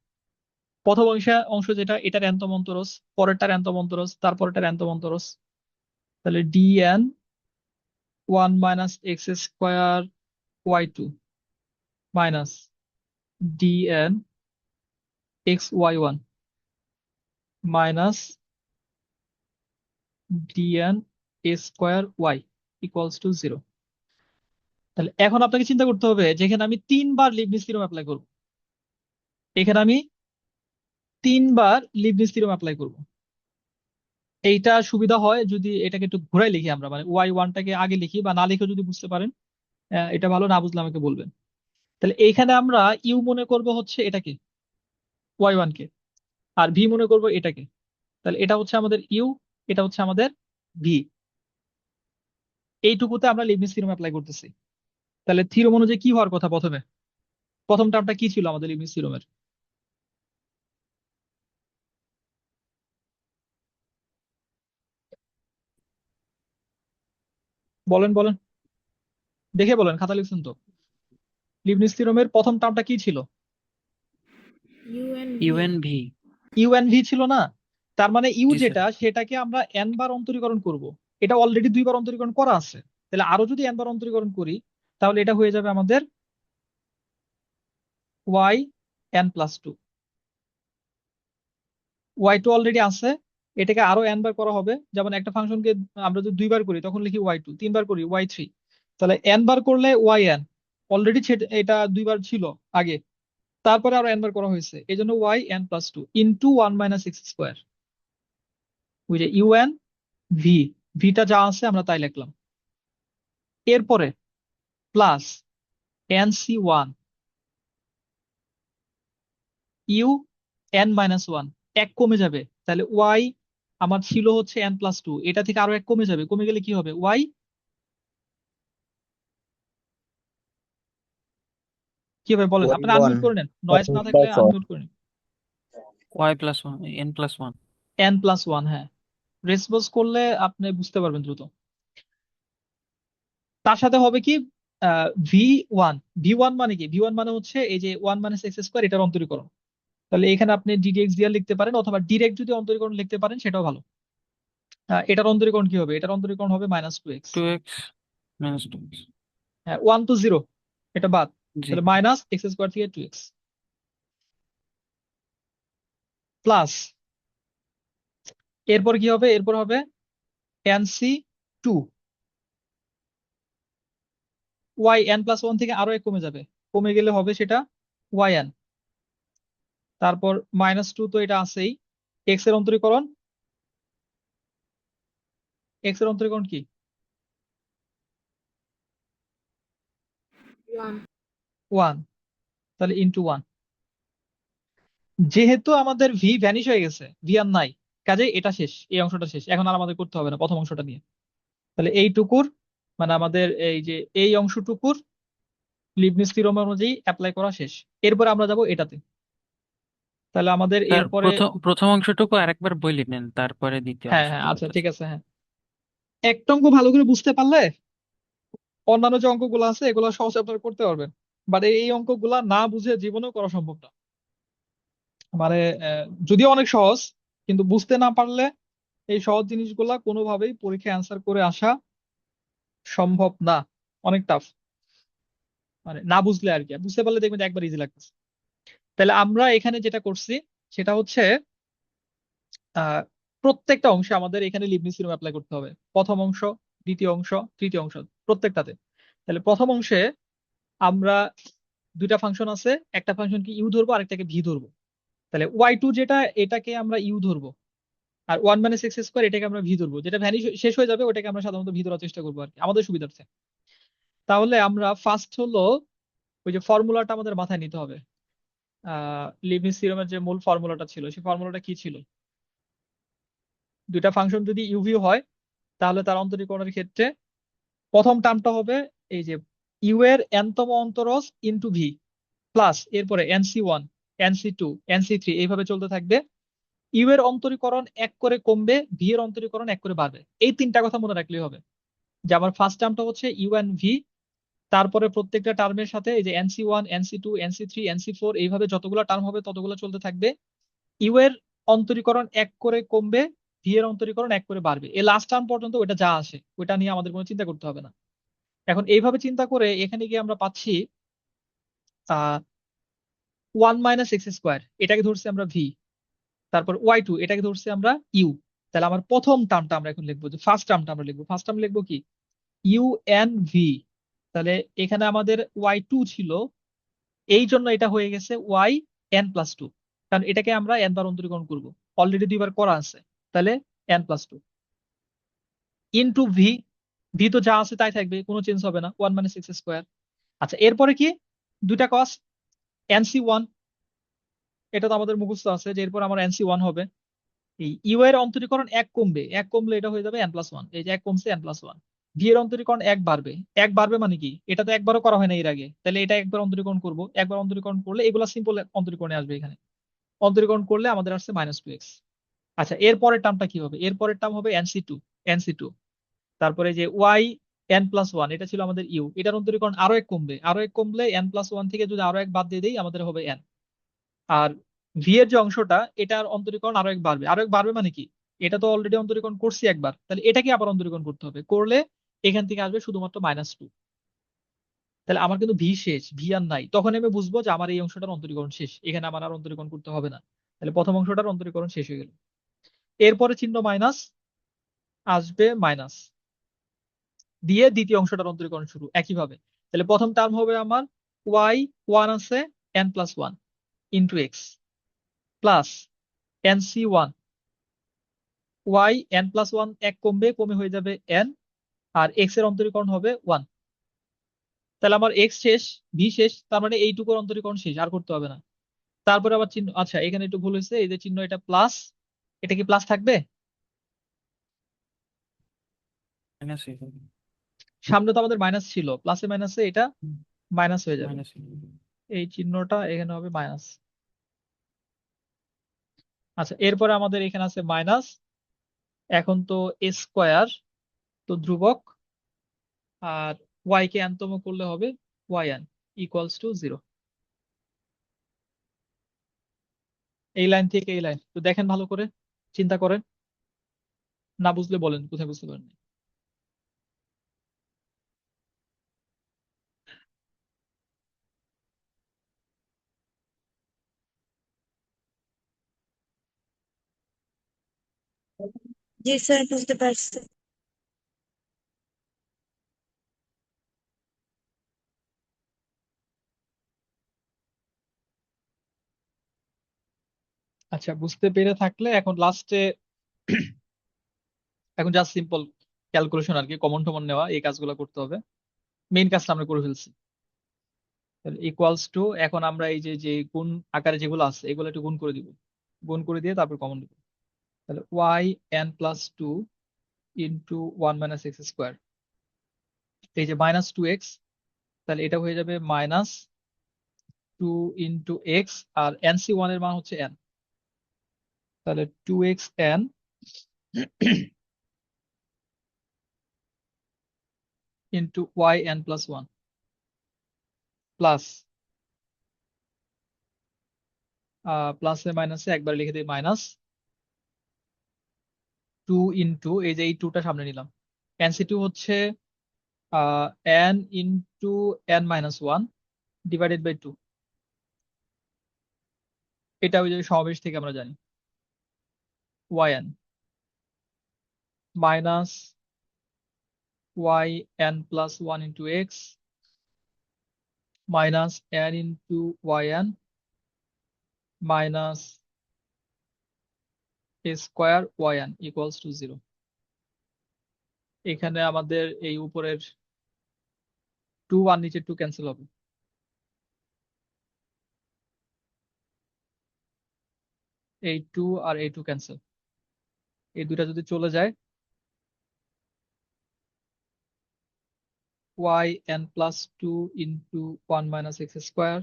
প্রথম অংশ অংশ যেটা, এটার nতম অন্তরজ, পরেরটার nতম অন্তরজ, তারপরেরটার nতম অন্তরজ। তাহলে dn 1 - x² y2 minus dn xy1 minus dn a² y equals to 0। তাহলে এখন আপনাকে চিন্তা করতে হবে, যেখানে আমি 3 বার লিবনিজ থিওরেম অ্যাপ্লাই করব, এখানে আমি 3 বার লিবনিজ থিওরেম অ্যাপ্লাই করব। এইটা সুবিধা হয় যদি এটাকে একটু ঘুরাই লিখি আমরা, মানে ওয়াই ওয়ানটাকে আগে লিখি, বা না লিখে যদি বুঝতে পারেন এটা ভালো, না বুঝলে আমাকে বলবেন। তাহলে এইখানে আমরা ইউ মনে করব হচ্ছে এটাকে, ওয়াই ওয়ান কে, আর ভি মনে করব এটাকে। তাহলে এটা হচ্ছে আমাদের ইউ, এটা হচ্ছে আমাদের ভি। এইটুকুতে আমরা লিবনিজ থিওরেম অ্যাপ্লাই করতেছি। তাহলে থিওরেম অনুযায়ী কি হওয়ার কথা? প্রথমে প্রথম টার্মটা কি ছিল আমাদের লিবনিজ থিওরেমের? বলেন বলেন, দেখে বলেন, খাতা লিখছেন তো? লিবনিজ থিওরেমের প্রথম টার্মটা কি ছিল? ইউএনভি। ইউএনভি। ইউ এন ভি ছিল না? তার মানে ইউ জি স্যার। যেটা, সেটাকে আমরা n বার অন্তরীকরণ করব। এটা অলরেডি 2 বার অন্তরীকরণ করা আছে, তাহলে আরো যদি n বার অন্তরীকরণ করি তাহলে এটা হয়ে যাবে আমাদের y n+2। y2 অলরেডি আছে, এটাকে আরো n বার করা হবে। যেমন একটা ফাংশনকে আমরা যদি 2 বার করি তখন লিখি y2, 3 বার করি y3, তাহলে n বার করলে yn। অলরেডি এটা 2 বার ছিল আগে, তারপরে আরো n বার করা হয়েছে, এই জন্য y n+2 ইন্টু 1 - x²। ওই যে un v, ভিটা যা আছে আমরা তাই লিখলাম। এরপরে প্লাস nc1 u n-1, এক কমে যাবে, তাহলে y আমার ছিল হচ্ছে n+2, এটা থেকে আরো এক কমে যাবে, কমে গেলে কি হবে y কি হবে বলেন, ওয়াই আপনারা ওয়ান আনমিউট করে নেন, নয়েজ না থাকলে আনমিউট করে নেন। y+1 n+1। n+1, হ্যাঁ, রেসপন্স করলে আপনি বুঝতে পারবেন দ্রুত। তার সাথে হবে কি v1, v1 মানে কি, v1 মানে হচ্ছে এই যে 1 - x², এটার অন্তরীকরণ। তাহলে এখানে আপনি ddx দিয়ে লিখতে পারেন, অথবা ডিরেক্ট যদি অন্তরীকরণ লিখতে পারেন সেটাও ভালো। এটার অন্তরীকরণ কি হবে, এটার অন্তরীকরণ হবে -2x। 2x - 2x। হ্যাঁ, 1 to 0 এটা বাদ, জি। তাহলে -x² থেকে 2x প্লাস, এরপর কি হবে, এরপর হবে nc2 y n+1 থেকে আরো এক কমে যাবে, কমে গেলে হবে সেটা yn। তারপর -2 তো এটা আছেই, x এর অন্তরীকরণ, x এর অন্তরীকরণ কি 1 1, তাহলে ইন্টু 1। যেহেতু আমাদের v ভ্যানিশ হয়ে গেছে, v আর নাই, কাজে এটা শেষ, এই অংশটা শেষ, এখন আর আমাদের করতে হবে না প্রথম অংশটা নিয়ে। তাহলে এইটুকুর মানে আমাদের এই যে এই অংশটুকুর লিবনিজ থিওরেম অনুযায়ী অ্যাপ্লাই করা শেষ। এরপর আমরা যাব এটাতে। তাহলে আমাদের তার এরপরে, প্রথম অংশটুকু আরেকবার বলে নেন, তারপরে দ্বিতীয় হ্যাঁ হ্যাঁ, অংশটুকু আচ্ছা বলতেছি। ঠিক আছে, হ্যাঁ, একটা অঙ্ক ভালো করে বুঝতে পারলে অন্যান্য যে অঙ্কগুলো আছে এগুলো সহজে আপনারা করতে পারবেন। বাট এই অঙ্কগুলা না বুঝে জীবনেও করা সম্ভব না। মানে যদিও অনেক সহজ, কিন্তু বুঝতে না পারলে এই সহজ জিনিসগুলা কোনোভাবেই পরীক্ষায় অ্যান্সার করে আসা সম্ভব না, অনেক টাফ। মানে না বুঝলে আর কি, আর বুঝতে পারলে দেখবেন যে একবার ইজি লাগতেছে। তাহলে আমরা এখানে যেটা করছি সেটা হচ্ছে আহ প্রত্যেকটা অংশে আমাদের এখানে লিবনিজ থিওরেম অ্যাপ্লাই করতে হবে, প্রথম অংশ, দ্বিতীয় অংশ, তৃতীয় অংশ, প্রত্যেকটাতে। তাহলে প্রথম অংশে আমরা দুইটা ফাংশন আছে, একটা ফাংশনকে ইউ ধরবো আরেকটাকে ভি ধরবো। তাহলে y2 যেটা, এটাকে আমরা ইউ ধরবো, আর 1 - x² এটাকে আমরা ভি ধরবো। যেটা ভ্যানিশ শেষ হয়ে যাবে ওটাকে আমরা সাধারণত ভি ধরার চেষ্টা করবো আর কি, আমাদের সুবিধার্থে। তাহলে আমরা ফার্স্ট হলো ওই যে ফর্মুলাটা আমাদের মাথায় নিতে হবে। লিবনিজ থিওরেমের যে মূল ফর্মুলাটা ছিল, সেই ফর্মুলাটা কি ছিল, দুইটা ফাংশন যদি ইউভি হয় তাহলে তার অন্তরীকরণের ক্ষেত্রে প্রথম টার্মটা হবে এই যে ইউ এর n তম অন্তরজ ইন্টু ভি, প্লাস এরপরে nc1 nc2 nc3 এইভাবে চলতে থাকবে। ইউ এর অন্তরীকরণ এক করে কমবে, ভি এর অন্তরীকরণ এক করে বাড়বে। এই তিনটা কথা মনে রাখলেই হবে যে আমার ফার্স্ট টার্মটা হচ্ছে ইউ এন ভি, তারপরে প্রত্যেকটা টার্মের সাথে এই যে nc1 nc2 nc3 nc4 এইভাবে যতগুলো টার্ম হবে ততগুলো চলতে থাকবে। ইউ এর অন্তরীকরণ এক করে কমবে, ভি এর অন্তরীকরণ এক করে বাড়বে, এই লাস্ট টার্ম পর্যন্ত ওটা যা আসে ওটা নিয়ে আমাদের কোনো চিন্তা করতে হবে না। এখন এইভাবে চিন্তা করে এখানে গিয়ে আমরা পাচ্ছি 1 - x², এটাকে ধরছি আমরা ভি, তারপর y2 এটাকে ধরছি আমরা ইউ। তাহলে আমার প্রথম টার্মটা আমরা এখন লিখবো, যে ফার্স্ট টার্মটা আমরা লিখবো, ফার্স্ট টার্ম লিখবো কি ইউ এন ভি। তাহলে এখানে আমাদের y2 ছিল, এই জন্য এটা হয়ে গেছে yn+2, কারণ এটাকে আমরা n বার অন্তরীকরণ করব, অলরেডি 2 বার করা আছে। তাহলে n+2 ইন্টু ভি, ভি তো যা আছে তাই থাকবে, কোনো চেঞ্জ হবে না, 1 - x²। আচ্ছা, এরপরে কি দুইটা কস nc1, এটা তো আমাদের মুখস্থ আছে যে এরপর আমার nc1 হবে। এই ইউ এর অন্তরীকরণ এক কমবে, এক কমলে এটা হয়ে যাবে n+1, এই যে এক কমছে n+1। ভি এর অন্তরীকরণ এক বাড়বে, এক বাড়বে মানে কি, এটা তো একবারও করা হয় না এর আগে, তাহলে এটা একবার অন্তরীকরণ করব, একবার অন্তরীকরণ করলে এগুলা সিম্পল অন্তরীকরণে আসবে, এখানে অন্তরীকরণ করলে আমাদের আসছে -2x। আচ্ছা, এর পরের টার্মটা কি হবে, এর পরের টার্ম হবে nc2, nc2, তারপরে যে y n+1, এটা ছিল আমাদের ইউ, এটার অন্তরীকরণ আরো এক কমবে, আরো এক কমলে n+1 থেকে যদি আরো এক বাদ দিয়ে দিই আমাদের হবে n। আর ভি এর যে অংশটা, এটার অন্তরীকরণ আরো এক বাড়বে, আরো এক বাড়বে মানে কি, এটা তো অলরেডি অন্তরীকরণ করছি একবার, তাহলে এটাকে আবার অন্তরীকরণ করতে হবে, করলে এখান থেকে আসবে শুধুমাত্র -2। তাহলে আমার কিন্তু ভি শেষ, ভি আর নাই, তখন আমি বুঝবো যে আমার এই অংশটার অন্তরীকরণ শেষ, এখানে আমার আর অন্তরীকরণ করতে হবে না। তাহলে প্রথম অংশটার অন্তরীকরণ শেষ হয়ে গেল। এরপরে চিহ্ন মাইনাস, আসবে মাইনাস, দিয়ে দ্বিতীয় অংশটার অন্তরীকরণ শুরু একইভাবে। তাহলে প্রথম টার্ম হবে আমার ওয়াই, ওয়ান আছে, n+1 into x, plus nc1, Y n+1 এক কমবে, কমে হয়ে যাবে n, আর এক্স এর অন্তরীকরণ হবে 1। তাহলে আমার এক্স শেষ, ভি শেষ, তার মানে এইটুকুর অন্তরীকরণ শেষ, আর করতে হবে না। তারপরে আবার চিহ্ন, আচ্ছা এখানে একটু ভুল হয়েছে, এই যে চিহ্ন এটা প্লাস, এটা কি প্লাস থাকবে? মাইনাস সামনে তো আমাদের মাইনাস ছিল, প্লাসে মাইনাসে এটা মাইনাস হয়ে যাবে, মাইনাস এই চিহ্নটা এখানে হবে মাইনাস। আচ্ছা এরপরে আমাদের এখানে আছে মাইনাস, এখন তো এ স্কোয়ার, তো ধ্রুবক, আর ওয়াই কে এনতম করলে হবে ওয়াই এন ইকুয়ালস টু 0। এই লাইন থেকে এই লাইন তো দেখেন ভালো করে, চিন্তা করেন, না বুঝলে বলেন কোথায় বুঝতে পারেন। জি স্যার, বুঝতে পারছি। আচ্ছা বুঝতে পেরে থাকলে এখন লাস্টে এখন জাস্ট সিম্পল ক্যালকুলেশন আর কি, কমন টমন নেওয়া, এই কাজগুলো করতে হবে। মেইন কাজটা আমরা করে ফেলছি। ইকুয়ালস টু, এখন আমরা এই যে যে গুণ আকারে যেগুলো আছে এগুলো একটু গুণ করে দিব, গুণ করে দিয়ে তারপর কমন দিব। তাহলে ওয়াই n+2 ইন্টু 1 - x², এই যে -2x, তাহলে এটা হয়ে যাবে -2 × x, আর nc1 এর মান হচ্ছে n, তাহলে 2xn ইন্টু yn+1 প্লাস, প্লাসে মাইনাসে একবার লিখে দিই -2 ইন্টু, এই যে এই 2টা সামনে নিলাম, nc2 হচ্ছে n into n-1 divided by 2, এটা ওই যে সমাবেশ থেকে আমরা জানি, yn minus yn+1 into x minus n into yn minus square yn equals to 0। এখানে আমাদের এই উপরের 2 আর নিচে 2 ক্যান্সেল হবে, এই 2 আর এই 2 ক্যান্সেল, এই দুটা যদি চলে যায়, yn+2 into 1 - x²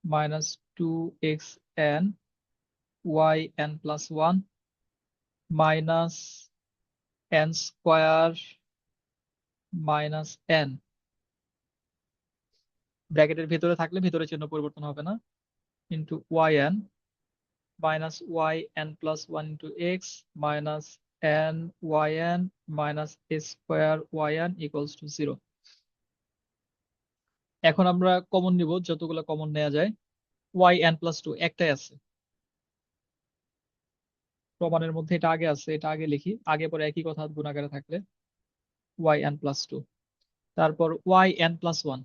minus 2xn yn+1 minus n square minus n, ব্র্যাকেটের ভেতরে থাকলে ভেতরে চিহ্ন পরিবর্তন হবে না, into yn minus yn+1 into x minus n yn minus square yn equals to 0। এখন আমরা কমন নিব, যতগুলো কমন নেওয়া যায়। yn+2 একটাই আছে, প্রমাণের মধ্যে এটা আগে আছে, এটা আগে লিখি, আগে পরে একই কথা গুণাকারে থাকলে yn+2। তারপর yn+1,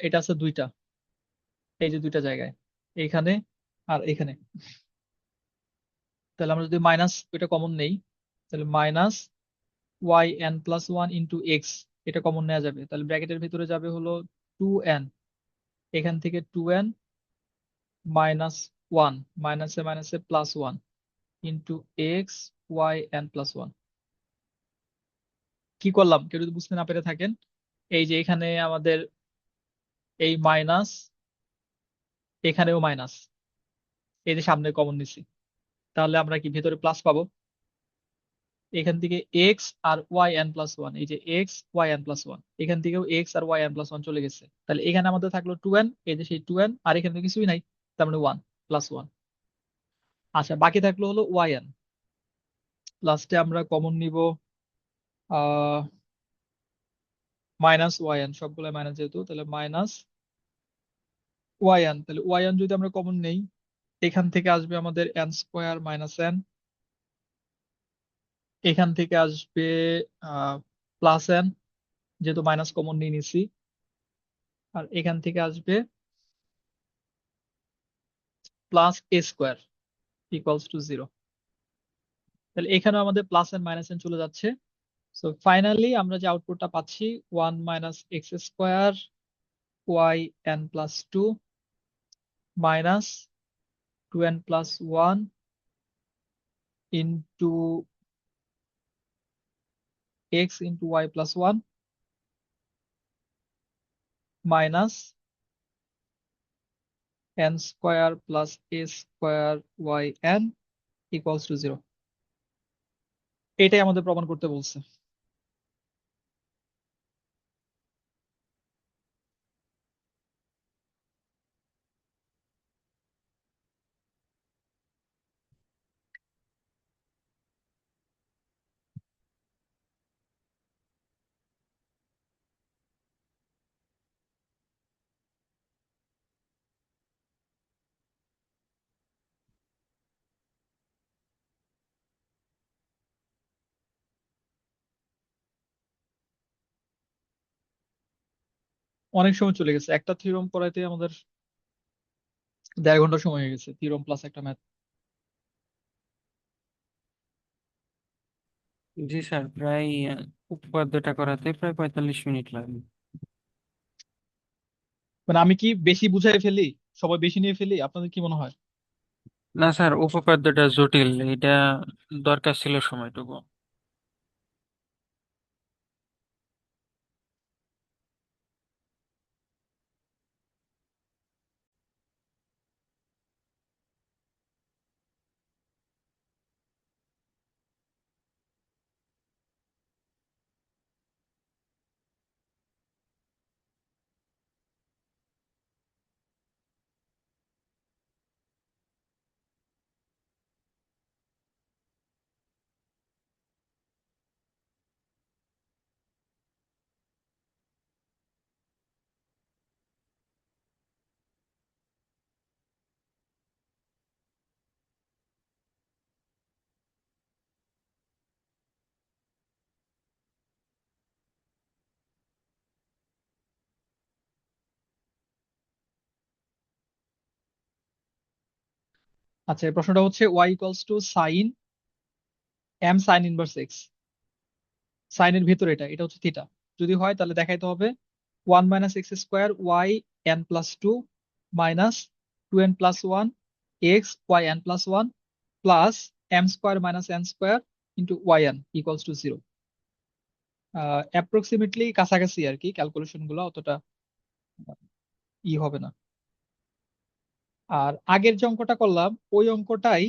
এটা আছে দুইটা, এই যে দুইটা জায়গায়, এইখানে আর এখানে। তাহলে আমরা যদি মাইনাস এটা কমন নেই, তাহলে মাইনাস yn+1 ইন্টু এক্স, এটা কমন নেওয়া যাবে, তাহলে ব্র্যাকেটের ভিতরে যাবে হলো 2n, এখান থেকে 2n মাইনাস 1 মাইনাসে মাইনাসে +1 ইন্টু এক্স yn+1। কি করলাম কেউ যদি বুঝতে না পেরে থাকেন, এই যে এখানে আমাদের এই মাইনাস, এখানেও মাইনাস, এই যে সামনে কমন নিছি, তাহলে আমরা কি ভেতরে প্লাস পাবো, এখান থেকে এক্স আর yn+1, এই যে এক্স yn+1, এখান থেকেও এক্স আর yn+1 চলে গেছে, তাহলে এখানে আমাদের থাকলো 2n, এই যে সেই 2n, আর এখানে কিছুই নাই, তার মানে 1 +1। আচ্ছা বাকি থাকলো হলো yn, লাস্টে আমরা কমন নিব আহ মাইনাস ওয়াই এন, সবগুলো মাইনাস যেহেতু, তাহলে মাইনাস ওয়াই এন। তাহলে ওয়াই এন যদি আমরা কমন নেই, এখান থেকে আসবে আমাদের এন স্কোয়ার মাইনাস এন, এখান থেকে আসবে প্লাস এন, যেহেতু মাইনাস কমন নিয়ে নিছি, আর এখান থেকে আসবে plus A square equals to zero. তাহলে এখানে আমাদের প্লাস এন মাইনাস এন চলে যাচ্ছে। সো ফাইনালি আমরা যে আউটপুটটা পাচ্ছি, one minus X square Y N plus two minus two N plus one into X into Y plus one minus N square plus A square Y N equals to zero. এটাই আমাদের প্রমাণ করতে বলছে। অনেক সময় চলে গেছে, একটা থিওরেম পড়াইতে আমাদের 1.5 ঘন্টা সময় হয়ে গেছে, থিওরেম প্লাস একটা ম্যাথ। জি স্যার, প্রায় উপপাদ্যটা করাতে প্রায় 45 মিনিট লাগে। মানে আমি কি বেশি বুঝাই ফেলি, সময় বেশি নিয়ে ফেলি, আপনাদের কি মনে হয়? না স্যার, উপপাদ্যটা জটিল, এটা দরকার ছিল সময়টুকু। আচ্ছা, এই প্রশ্নটা হচ্ছে Y equals to sine M sine inverse X. সাইনের ভিতরে এটা এটা হচ্ছে থিটা। যদি হয় তাহলে দেখাইতে হবে one minus X square Y N plus two minus two N plus one X Y N plus one plus M square minus N square into Y N equals to zero. Approximately কাছাকাছি আর কি, calculation গুলো অতটা হবে না। আর আগের যে অঙ্কটা করলাম ওই অঙ্কটাই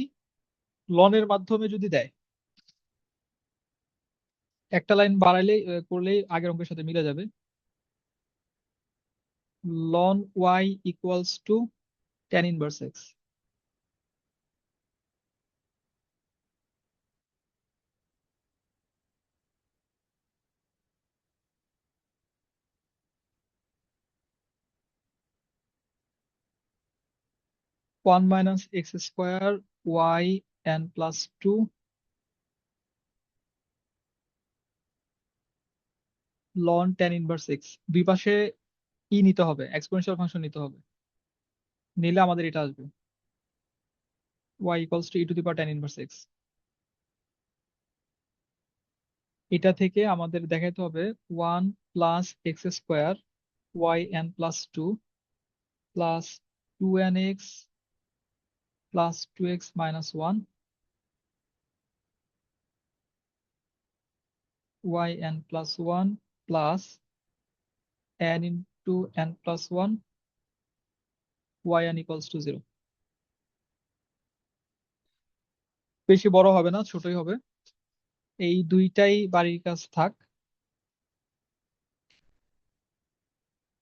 লনের মাধ্যমে যদি দেয়, একটা লাইন বাড়াইলে করলেই আগের অঙ্কের সাথে মিলে যাবে। লন Y equals to tan inverse X. One minus X square Y N plus two লন tan ইনভার্স এক্স। দুই পাশে নিতে হবে, এক্সপোনেনশিয়াল ফাংশন নিতে হবে, নিলে আমাদের এটা আসবে Y equals to E to the power tan inverse X. এটা থেকে আমাদের দেখাইতে হবে one plus X square Y N plus two plus two N X plus two X minus one Y N plus one plus n into N plus one Y N equals to zero. বেশি বড় হবে না, ছোটই হবে। এই দুইটাই বাড়ির কাজ থাক,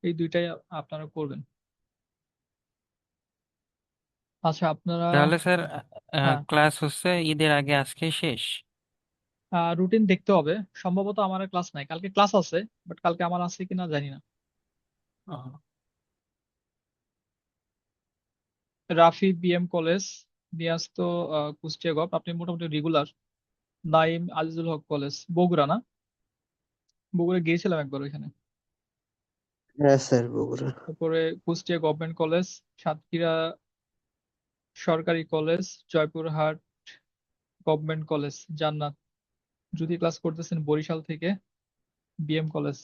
এই দুইটাই আপনারা করবেন। আচ্ছা আপনারা, তাহলে স্যার, হ্যাঁ ক্লাস হচ্ছে ঈদের আগে আজকে শেষ। রুটিন দেখতে হবে। সম্ভবত আমার ক্লাস নাই, কালকে ক্লাস আছে, বাট কালকে আমার আছে কিনা জানি না। ও, রাফি বিএম কলেজ, নিয়াজ তো কুষ্টিয়া গভ, আপনি মোটামুটি রেগুলার। নাইম আজিজুল হক কলেজ বগুড়া না? বগুড়া গিয়েছিলাম একবার ওইখানে। হ্যাঁ স্যার, বগুড়া। তারপরে কুষ্টিয়া গভর্নমেন্ট কলেজ, সাতক্ষীরা সরকারি কলেজ, জয়পুরহাট গভর্নমেন্ট কলেজ, জান্নাত। যদি ক্লাস করতেছেন বরিশাল থেকে বিএম কলেজ,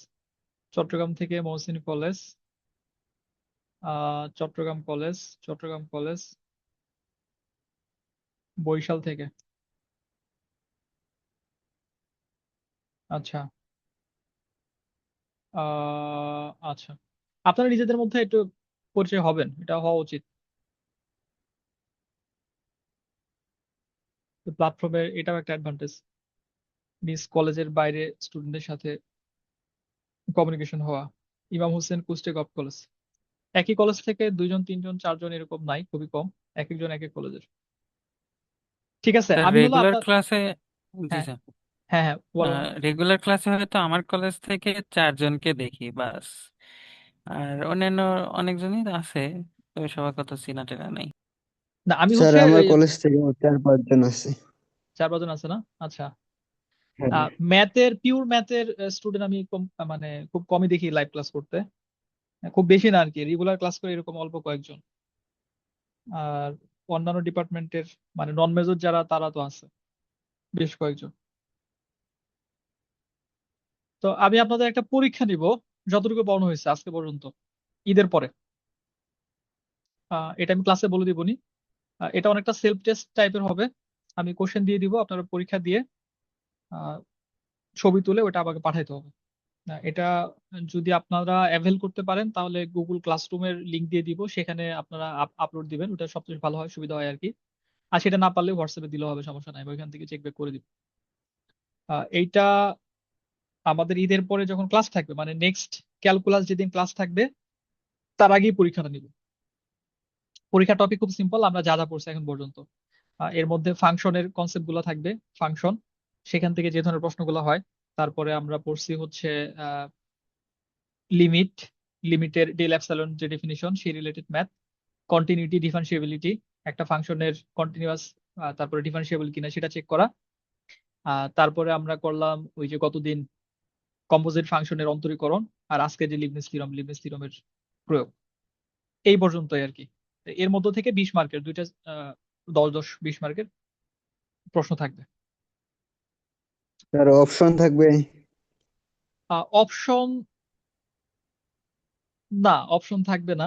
চট্টগ্রাম থেকে Mohsin college, Chattogram college, Chattogram college, Barishal থেকে। আচ্ছা। আচ্ছা, আপনারা নিজেদের মধ্যে একটু পরিচয় হবেন, এটা হওয়া উচিত। প্ল্যাটফর্মের এটাও একটা অ্যাডভান্টেজ, নিজ কলেজের বাইরে স্টুডেন্টদের সাথে কমিউনিকেশন হওয়া। ইমাম হোসেন কুষ্টিয়া গভ কলেজ, একই কলেজ থেকে দুইজন তিনজন চারজন এরকম নাই, খুবই কম, এক একজন এক এক কলেজের। ঠিক আছে, স্যার আমি হলো রেগুলার আপনার। ক্লাসে, জি হ্যাঁ, স্যার, হ্যাঁ, হ্যাঁ, বলেন। রেগুলার ক্লাসে হয়তো আমার কলেজ থেকে 4 জনকে দেখি বাস। আর অন্যান্য অনেকজনই আছে, তবে সবার কথা চেনা টেনা নেই। না, আমি স্যার হচ্ছে আমার ওই কলেজ থেকে 4-5 জন আছে। 4-5 জন আছে না? আচ্ছা। হ্যাঁ পিওর ম্যাথের স্টুডেন্ট আমি মানে খুব কমই দেখি লাইভ ক্লাস করতে। খুব বেশি না আর কি, রেগুলার ক্লাস করে এরকম অল্প কয়েকজন। আর অন্যান্য ডিপার্টমেন্টের মানে নন মেজর যারা, তারা তো আছে বেশ কয়েকজন। তো আমি আপনাদের একটা পরীক্ষা নিব, যতটুকু পড়ানো হয়েছে আজকে পর্যন্ত, ঈদের পরে। এটা আমি ক্লাসে বলে দিবনি। এটা অনেকটা সেলফ টেস্ট টাইপের হবে। আমি কোশ্চেন দিয়ে দিব, আপনারা পরীক্ষা দিয়ে আহ, ছবি তুলে ওটা আমাকে পাঠাইতে হবে। এটা যদি আপনারা অ্যাভেল করতে পারেন তাহলে গুগল ক্লাসরুমের লিংক দিয়ে দিব, সেখানে আপনারা আপলোড দিবেন, ওটা সবচেয়ে ভালো হয়, সুবিধা হয় আর কি। আর সেটা না পারলে হোয়াটসঅ্যাপে দিলেও হবে, সমস্যা নাই, আমি ওইখান থেকে চেক ব্যাক করে দিব। এইটা আমাদের ঈদের পরে যখন ক্লাস থাকবে, মানে নেক্সট ক্যালকুলাস যেদিন ক্লাস থাকবে তার আগেই পরীক্ষাটা নিব। পরীক্ষার টপিক খুব সিম্পল, আমরা যা যা পড়ছি এখন পর্যন্ত। এর মধ্যে ফাংশনের কনসেপ্ট গুলো থাকবে, ফাংশন, সেখান থেকে যে ধরনের প্রশ্নগুলো হয়। তারপরে আমরা পড়ছি হচ্ছে লিমিট, লিমিটের ডেল এপসাইলন যে ডেফিনিশন, সেই রিলেটেড ম্যাথ। কন্টিনিউটি, ডিফারেন্সিয়েবিলিটি, একটা ফাংশনের কন্টিনিউয়াস তারপরে ডিফারেন্সিয়েবল কিনা সেটা চেক করা। তারপরে আমরা করলাম ওই যে গতদিন কম্পোজিট ফাংশনের অন্তরীকরণ, আর আজকে যে লিবনিজ থিওরাম, লিবনিজ থিওরামের প্রয়োগ। এই পর্যন্তই আর কি। এর মধ্য থেকে 20 মার্কের দুইটা 10-10 20 মার্কের প্রশ্ন থাকবে। স্যার, অপশন থাকবে? অপশন, না অপশন থাকবে না,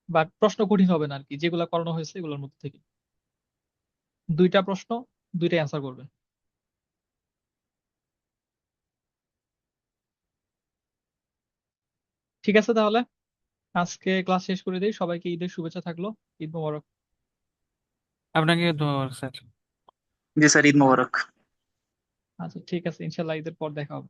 বাট প্রশ্ন কঠিন হবে না আর কি, যেগুলো করানো হয়েছে এগুলোর মধ্যে থেকে দুইটা প্রশ্ন, দুইটাই অ্যান্সার করবেন। ঠিক আছে তাহলে, আজকে ক্লাস শেষ করে দিই, সবাইকে ঈদের শুভেচ্ছা থাকলো। ঈদ মোবারক। আপনাকে ধন্যবাদ স্যার। জি স্যার, ঈদ মোবারক। আচ্ছা, ঠিক আছে, ইনশাল্লাহ ঈদের পর দেখা হবে।